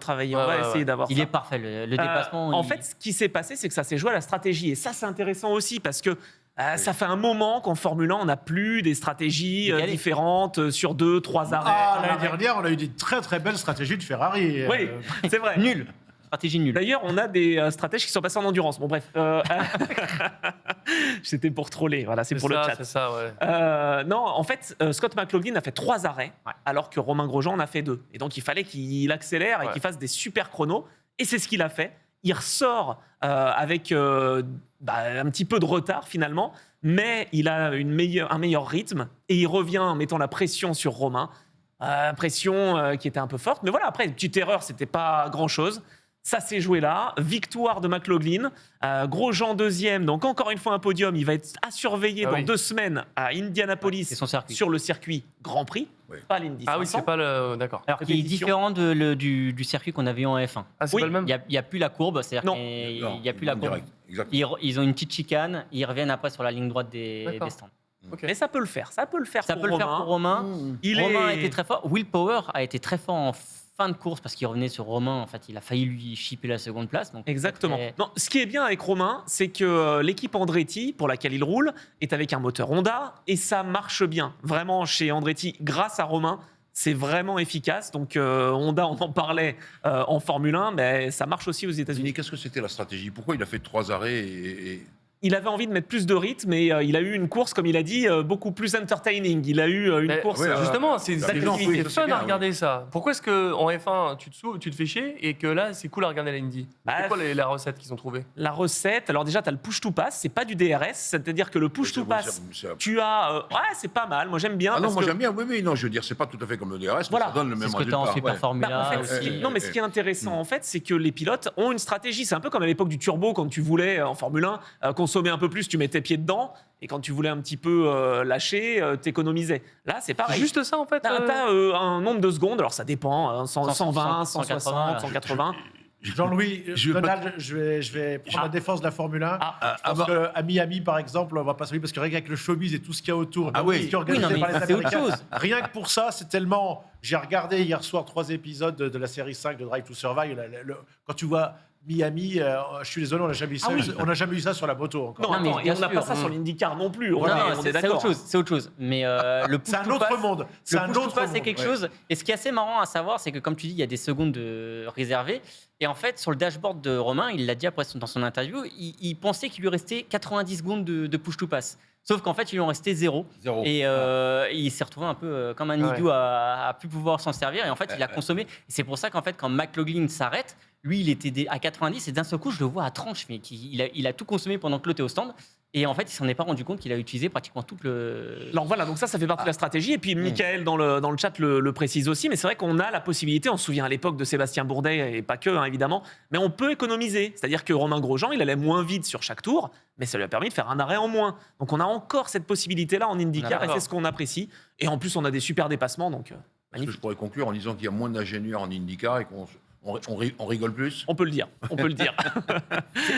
Ouais, essayer ouais. d'avoir Il ça. est parfait. Le dépassement. En il- fait, ce qui s'est passé, c'est que ça s'est joué à la stratégie. Et ça, c'est intéressant aussi parce que ça fait un moment qu'en Formule 1, on n'a plus des stratégies Décalé. différentes sur 2-3 arrêts. Ah, un l'année arrêt. dernière, on a eu des très très belles stratégies de Ferrari. Oui, c'est vrai. Nul. Stratégie nulle. D'ailleurs, on a des stratèges qui sont passés en endurance. Bon, bref. C'était pour troller. Voilà, c'est pour le chat. C'est ça, ouais. Non, en fait, Scott McLaughlin a fait 3 arrêts, alors que Romain Grosjean en a fait 2. Et donc, il fallait qu'il accélère et Ouais. qu'il fasse des super chronos. Et c'est ce qu'il a fait. Il ressort avec un petit peu de retard, finalement, mais il a un meilleur rythme. Et il revient en mettant la pression sur Romain. Pression qui était un peu forte. Mais voilà, après, une petite erreur, c'était pas grand-chose. Ça s'est joué là. Victoire de McLaughlin. Grosjean deuxième. Donc encore une fois un podium. Il va être à surveiller Ah dans oui. 2 semaines à Indianapolis C'est son circuit. sur le circuit Grand Prix. Oui. Pas l'Indy Ah oui, 500. c'est pas le. D'accord. Alors qu'il est Répétition. différent du circuit qu'on avait eu en F1. Ah, c'est Oui, pas le même. Il n'y a plus la courbe, c'est-à-dire Non. qu'il Non, n'y a plus la courbe. direct, exactement. Ils ont une petite chicane, ils reviennent après sur la ligne droite D'accord. des stands. Ok. Mais ça peut le faire. Ça peut le faire Ça pour peut le faire Romain. pour Romain. Il Romain a est- été très fort. Will Power a été très fort en fin de course parce qu'il revenait sur Romain. En fait, il a failli lui chipper la seconde place. Donc Exactement. très- Non, ce qui est bien avec Romain, c'est que l'équipe Andretti, pour laquelle il roule, est avec un moteur Honda et ça marche bien. Vraiment, chez Andretti, grâce à Romain, c'est vraiment efficace. Donc, Honda, on en parlait en Formule 1, mais ça marche aussi aux États-Unis. Qu'est-ce que c'était la stratégie? Pourquoi il a fait 3 arrêts et... Il avait envie de mettre plus de rythme et il a eu une course, comme il a dit, beaucoup plus entertaining. Il a eu une Mais- course. ouais, Justement, c'est d'activité. c'est Ça, c'est fun bien, à regarder ça. Pourquoi est-ce qu'en F1, tu te fais chier et que là, c'est cool à regarder la Indy? Bah, C'est quoi la recette qu'ils ont trouvée? La recette, alors déjà, tu as le push-to-pass, c'est pas du DRS, c'est-à-dire que le push-to-pass, tu as. Ouais, c'est pas mal, moi j'aime bien. Ah non, parce moi que- j'aime bien, oui, non, je veux dire, c'est pas tout à fait comme le DRS, Voilà. mais ça donne le C'est même ce que tu as résultat. en Super ouais. Formula Bah, en fait, aussi. non, mais ce qui est intéressant, en fait, c'est que les pilotes ont une stratégie. C'est un peu comme à l'époque du turbo, quand tu voulais, en Formule 1, construire consommer un peu plus, tu mets tes pieds dedans. Et quand tu voulais un petit peu lâcher, t'économisais. Là, c'est pareil. Juste ça, en fait. T'as un nombre de secondes, alors ça dépend, 120, 160, 180. Jean-Louis, je veux Donald, je vais prendre la défense de la Formule 1. Parce qu'à Miami, par exemple, on va pas se parce que rien qu'avec le showbiz et tout ce qu'il y a autour, Ah oui. tout ce qui est organisé Oui, non, mais par les c'est autre Américains, chose. rien que pour ça, c'est tellement. J'ai regardé hier soir 3 épisodes de la série 5 de Drive to Survive. Quand tu vois Miami, je suis désolé, on n'a jamais eu ça. On n'a jamais eu ça sur la moto encore. Non, Non, mais attends, et bien on n'a pas sûr. ça sur l'IndyCar non plus. On Non, est c'est d'accord. autre chose. C'est autre chose. Mais le C'est un push to autre pass- monde. C'est Le un push to autre pass, c'est monde. quelque ouais. chose. Et ce qui est assez marrant à savoir, c'est que comme tu dis, il y a des secondes réservées. Et en fait, sur le dashboard de Romain, il l'a dit après dans son interview, il pensait qu'il lui restait 90 secondes de push to pass. Sauf qu'en fait, il lui en restait 0. Zéro. Et il s'est retrouvé un peu comme un idiot à plus pouvoir s'en servir. Et en fait, il a consommé. Et c'est pour ça qu'en fait, quand McLaughlin s'arrête, lui, il était à 90 et d'un seul coup, je le vois à 30. Mais il a tout consommé pendant que l'autre est au stand. Et en fait, il s'en est pas rendu compte qu'il a utilisé pratiquement tout le. Alors voilà, donc ça fait partie de la stratégie. Et puis Michael dans le chat le précise aussi, mais c'est vrai qu'on a la possibilité, on se souvient à l'époque de Sébastien Bourdet, et pas que, hein, évidemment, mais on peut économiser. C'est-à-dire que Romain Grosjean, il allait moins vite sur chaque tour, mais ça lui a permis de faire un arrêt en moins. Donc on a encore cette possibilité-là en IndyCar, et D'accord. c'est ce qu'on apprécie. Et en plus, on a des super dépassements, donc Est-ce que magnifique. je pourrais conclure en disant qu'il y a moins d'ingénieurs en IndyCar et qu'on rigole plus. On peut le dire, on peut le dire.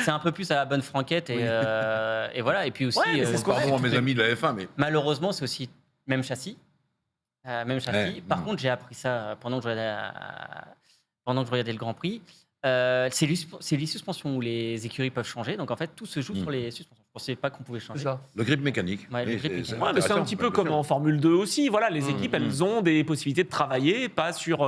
C'est un peu plus à la bonne franquette. Et voilà. Et puis aussi, Ouais, mais c'est ce qu'on Pardon à mes amis de la F1, mais malheureusement, c'est aussi même châssis. Même châssis. Ouais. Par contre, j'ai appris ça pendant que je regardais le Grand Prix. C'est les suspensions où les écuries peuvent changer. Donc en fait, tout se joue sur les suspensions. Je ne pensais pas qu'on pouvait C'est changer. ça. le grip mécanique. Ouais, le Oui, grip mécanique. c'est Ouais, mais c'est un intéressant, petit bien peu comme sûr. en Formule 2 aussi. Voilà, les équipes, elles ont des possibilités de travailler, pas sur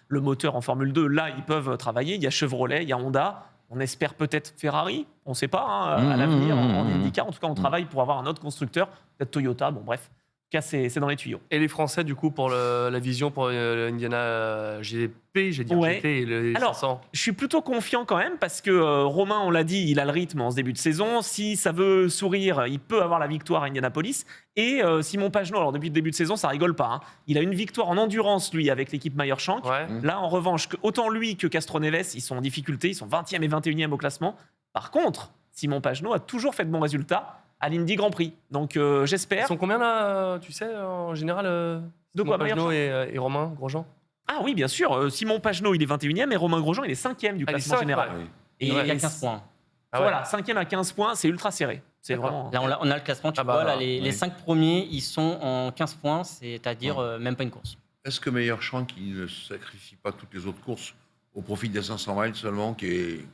le moteur en Formule 2. Là, ils peuvent travailler. Il y a Chevrolet, il y a Honda. On espère peut-être Ferrari, on ne sait pas, hein, à l'avenir, en IndyCar. En tout cas, on travaille pour avoir un autre constructeur, peut-être Toyota. Bon, bref. En tout cas, c'est dans les tuyaux. Et les Français, du coup, pour la vision pour l'Indiana GP, j'ai dit Ouais. GT et le Alors, 500. Je suis plutôt confiant quand même parce que Romain, on l'a dit, il a le rythme en ce début de saison. Si ça veut sourire, il peut avoir la victoire à Indianapolis. Et Simon Pagenaud, alors depuis le début de saison, ça rigole pas, hein. Il a une victoire en endurance, lui, avec l'équipe Meyer-Shank. Ouais. Là, en revanche, autant lui que Castroneves, ils sont en difficulté. Ils sont 20e et 21e au classement. Par contre, Simon Pagenaud a toujours fait de bons résultats à l'Indy Grand Prix. Donc, Ils j'espère. sont combien là, tu sais, en général De quoi, Pagenaud et Romain Grosjean? Ah oui, bien sûr. Simon Pagenaud, il est 21e et Romain Grosjean, il est 5e du Ah, il est classement 5, général. ouais. Et Il y a et 15 points. Ah ouais. Voilà, 5e à 15 points, c'est ultra serré. C'est D'accord. vraiment. Là, on a le classement. Tu Ah bah, vois, là, bah, les 5 premiers, ils sont en 15 points, c'est-à-dire même pas une course. Est-ce que Meyer Shank il ne sacrifie pas toutes les autres courses au profit des 500 miles seulement, qui est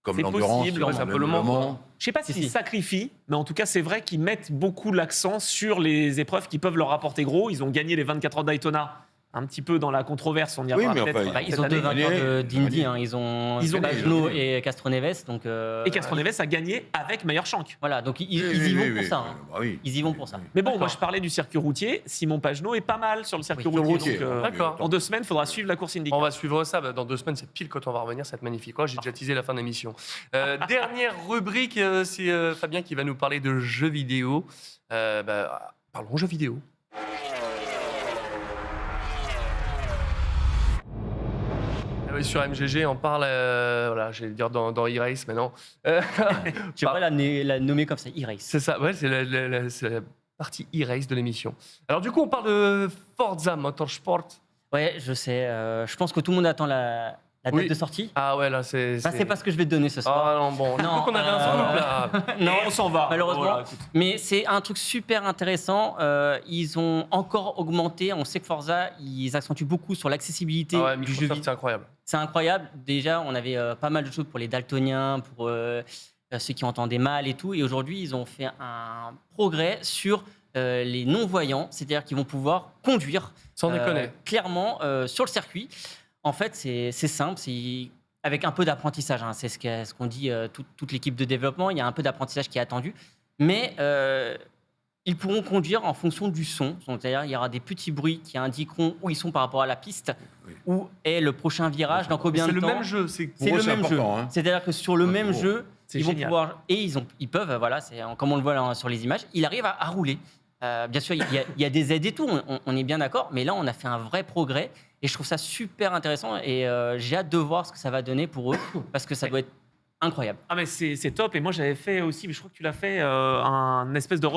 comme C'est l'endurance, possible, ouais, c'est un peu le Mans, Je sais pas Si, s'ils si. sacrifient, mais en tout cas, c'est vrai qu'ils mettent beaucoup l'accent sur les épreuves qui peuvent leur rapporter gros. Ils ont gagné les 24 heures Daytona, un petit peu dans la controverse. On y Oui, reviendra mais peut-être enfin, Bah, ils cette ont deux année. vainqueurs d'Indy. Gagné. Hein. Ils ont Ils ont Pagenaud gagné. et Castroneves. Donc, Et Castroneves a gagné avec Meyer-Shank. voilà, donc ils Oui, y vont oui, pour oui, ça. oui, Hein. bah oui. Ils y vont pour ça. Mais bon, moi, D'accord. je parlais du circuit routier. Simon Pagenaud est pas mal sur le circuit Oui, routier. routier, Donc, D'accord. dans 2 semaines, il faudra suivre la course IndyCar. On va suivre ça. Bah, dans 2 semaines, c'est pile quand on va revenir. Ça va être magnifique. Oh, j'ai déjà teasé la fin de l'émission. Dernière rubrique, c'est Fabien qui va nous parler de jeux vidéo. Parlons jeux vidéo. Ah oui, sur MGG, on parle, voilà, j'allais dire dans E-Race maintenant. Tu pourrais la nommer comme ça, E-Race. C'est ça, ouais, c'est la partie E-Race de l'émission. Alors du coup, on parle de Forza Motorsport. Ouais, je sais. Je pense que tout le monde attend la date Oui. de sortie. Ah ouais, là, c'est... Bah, c'est pas ce que je vais te donner ce soir. Ah non, bon, Non, qu'on avait un scoop, là. Non, on s'en va. malheureusement. Voilà, écoute. Mais c'est un truc super intéressant. Ils ont encore augmenté. On sait que Forza, ils accentuent beaucoup sur l'accessibilité Ah ouais, du jeu Microsoft, vidéo. c'est incroyable. C'est incroyable. Déjà, on avait pas mal de choses pour les daltoniens, pour ceux qui entendaient mal et tout. Et aujourd'hui, ils ont fait un progrès sur les non-voyants, c'est-à-dire qu'ils vont pouvoir conduire Sans déconner. clairement sur le circuit. En fait, c'est simple. C'est avec un peu d'apprentissage. Hein. C'est ce qu'on dit toute l'équipe de développement. Il y a un peu d'apprentissage qui est attendu. Mais ils pourront conduire en fonction du son. C'est-à-dire il y aura des petits bruits qui indiqueront où ils sont par rapport à la piste, Oui. où est le prochain virage, dans combien C'est de le temps. même jeu. C'est C'est Pour eux, le même jeu. important, hein. C'est-à-dire que sur le Ouais, même c'est jeu, C'est ils vont génial. pouvoir et ils peuvent, voilà, comme on le voit là, sur les images, il arrive à rouler. Bien sûr, il y a des aides et tout, on est bien d'accord, mais là, on a fait un vrai progrès et je trouve ça super intéressant et j'ai hâte de voir ce que ça va donner pour eux parce que ça doit être incroyable. Ah mais c'est top, et moi j'avais fait aussi, mais je crois que tu l'as fait, une espèce de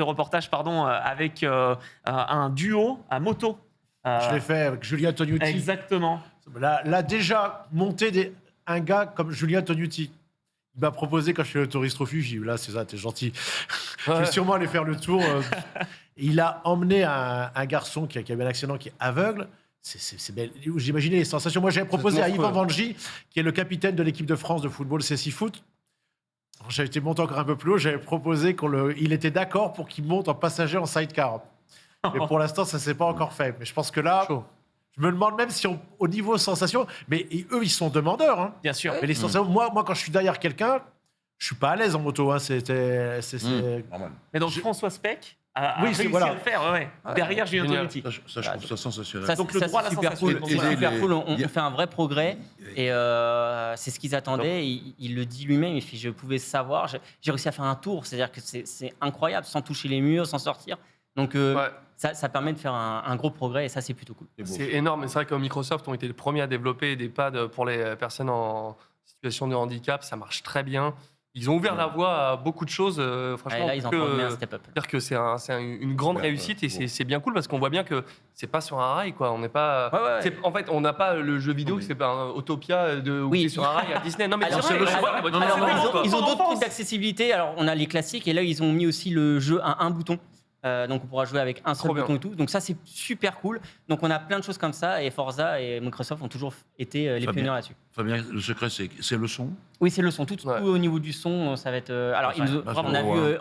reportage avec un duo à moto. Je l'ai fait avec Julien Tognuti. Exactement. Là, déjà, monter un gars comme Julien Tognuti. Il m'a proposé quand je suis allé au Tourist Trophy, j'ai dit là, c'est ça, t'es gentil. Je vais sûrement aller faire le tour. Il a emmené un garçon qui a eu un accident, qui est aveugle. C'est belle. J'imaginais les sensations. Moi, j'avais proposé à Yvan Vangi, qui est le capitaine de l'équipe de France de football CC Foot. J'avais été monté encore un peu plus haut. J'avais proposé il était d'accord pour qu'il monte en passager en sidecar. Mais pour l'instant, ça ne s'est pas encore fait. Mais je pense que là, je me demande même si au niveau sensation, mais eux, ils sont demandeurs. Hein. Bien sûr. Mais les sensations, moi, quand je suis derrière quelqu'un, je suis pas à l'aise en moto. Hein. C'est Normal. Mais donc François Speck a Oui, réussi voilà. à le faire, derrière Julien Tognuti. Ça, je trouve ça sensationnel. Ça, Donc, le ça, droit à c'est la super sensation. cool. C'est Et super les- cool. On il y a- fait un vrai progrès. Et c'est ce qu'ils attendaient. Il le dit lui-même. Il fait, je pouvais savoir. J'ai réussi à faire un tour. C'est-à-dire que c'est incroyable, sans toucher les murs, sans sortir. Donc, ça permet de faire un gros progrès. Et ça, c'est plutôt cool. C'est énorme. C'est vrai que Microsoft ont été les premiers à développer des pads pour les personnes en situation de handicap. Ça marche très bien. Ils ont ouvert la voie à beaucoup de choses. Franchement, Et là, ils en font un step-up. dire que c'est une grande réussite et c'est bien cool parce qu'on voit bien que c'est pas sur un rail, quoi. On n'est pas. En fait, on n'a pas le jeu vidéo, c'est pas un Utopia où Oui. c'est sur un rail à Disney. Non, mais Alors, c'est le choix. alors, de votre alors, façon, ils ont quoi. d'autres trucs d'accessibilité. Alors, on a les classiques et là, ils ont mis aussi le jeu à un bouton. Donc, on pourra jouer avec un seul Trop bien. bouton et tout. Donc, ça, c'est super cool. Donc, on a plein de choses comme ça. Et Forza et Microsoft ont toujours été les Fabien. pionniers là-dessus. Fabien, le secret, c'est le son. Oui, c'est le son. Tout Ouais. au niveau du son, ça va être. Alors,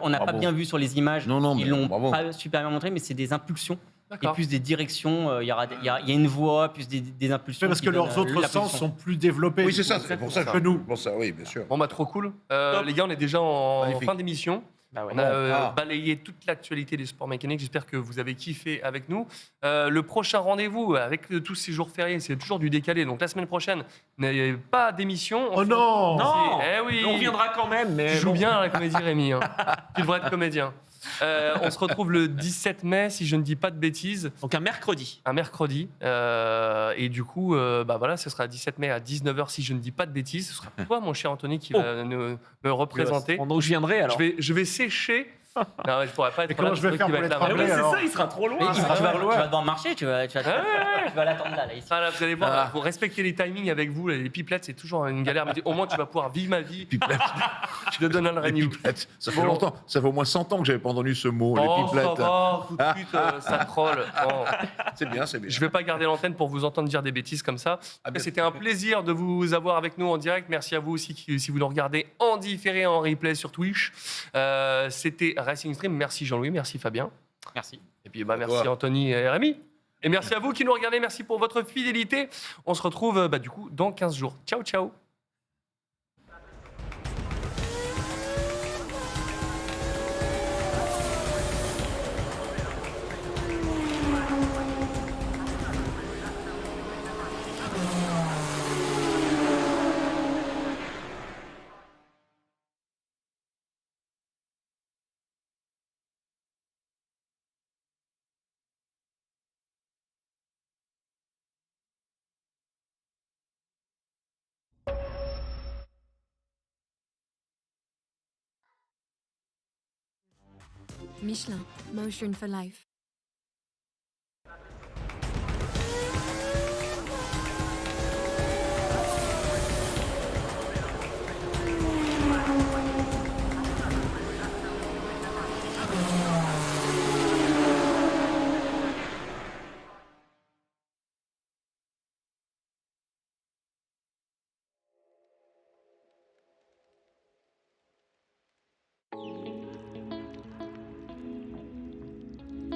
on n'a pas bien vu sur les images. Non, Ils mais l'ont bravo. pas super bien montré, mais c'est des impulsions. Et D'accord. plus des directions. Il y a une voix, plus des impulsions. parce qui que donnent, leurs autres l'impulsion. sens sont plus développés. Oui, c'est ça, c'est pour ça que nous. Pour ça, oui, bien sûr. Bon, bah, trop cool. Les gars, on est déjà en Magnifique. fin d'émission. Bah ouais. On a Ah. balayé toute l'actualité des sports mécaniques. J'espère que vous avez kiffé avec nous. Le prochain rendez-vous avec tous ces jours fériés, c'est toujours du décalé. Donc la semaine prochaine, n'ayez pas d'émission. Oh non Non, Eh oui. on reviendra quand même, mais Tu joues bon. bien à la comédie, Rémi. Hein. Tu devrais être comédien. On se retrouve le 17 mai, si je ne dis pas de bêtises, Donc un mercredi. un mercredi. Et du coup, bah voilà, ce sera 17 mai à 19h, si je ne dis pas de bêtises. Ce sera toi, mon cher Anthony, qui va me représenter. Bon, donc je viendrai alors. Je vais sécher. Non, je pourrais pas être Et comment là, je c'est vais vrai faire qu'il va pour être là. Ah l'étrangler, oui, c'est alors ça, il sera trop loin. Mais tu vas super loin. devoir marcher, tu vas l'attendre là. Ici. Ah, là, vous allez voir, pour respecter les timings avec vous, les pipelettes, c'est toujours une galère. Mais au moins, tu vas pouvoir vivre ma vie. Je te donne un Les renew. pipelettes. Ça fait Bon. longtemps, ça fait au moins 100 ans que j'avais pas entendu ce mot, les Oh, ça pipelettes. va, tout de suite, ça troll. Bon. C'est bien, c'est bien. Je vais pas garder l'antenne pour vous entendre dire des bêtises comme ça. bien. C'était un plaisir de vous avoir avec nous en direct. Merci à vous aussi si vous nous regardez en différé, en replay sur Twitch. C'était Racing Stream. Merci Jean-Louis, merci Fabien. Merci. Et puis merci toi. Anthony et Rémi. Et merci à vous qui nous regardez. Merci pour votre fidélité. On se retrouve du coup dans 15 jours. Ciao, ciao. Michelin, Motion for Life.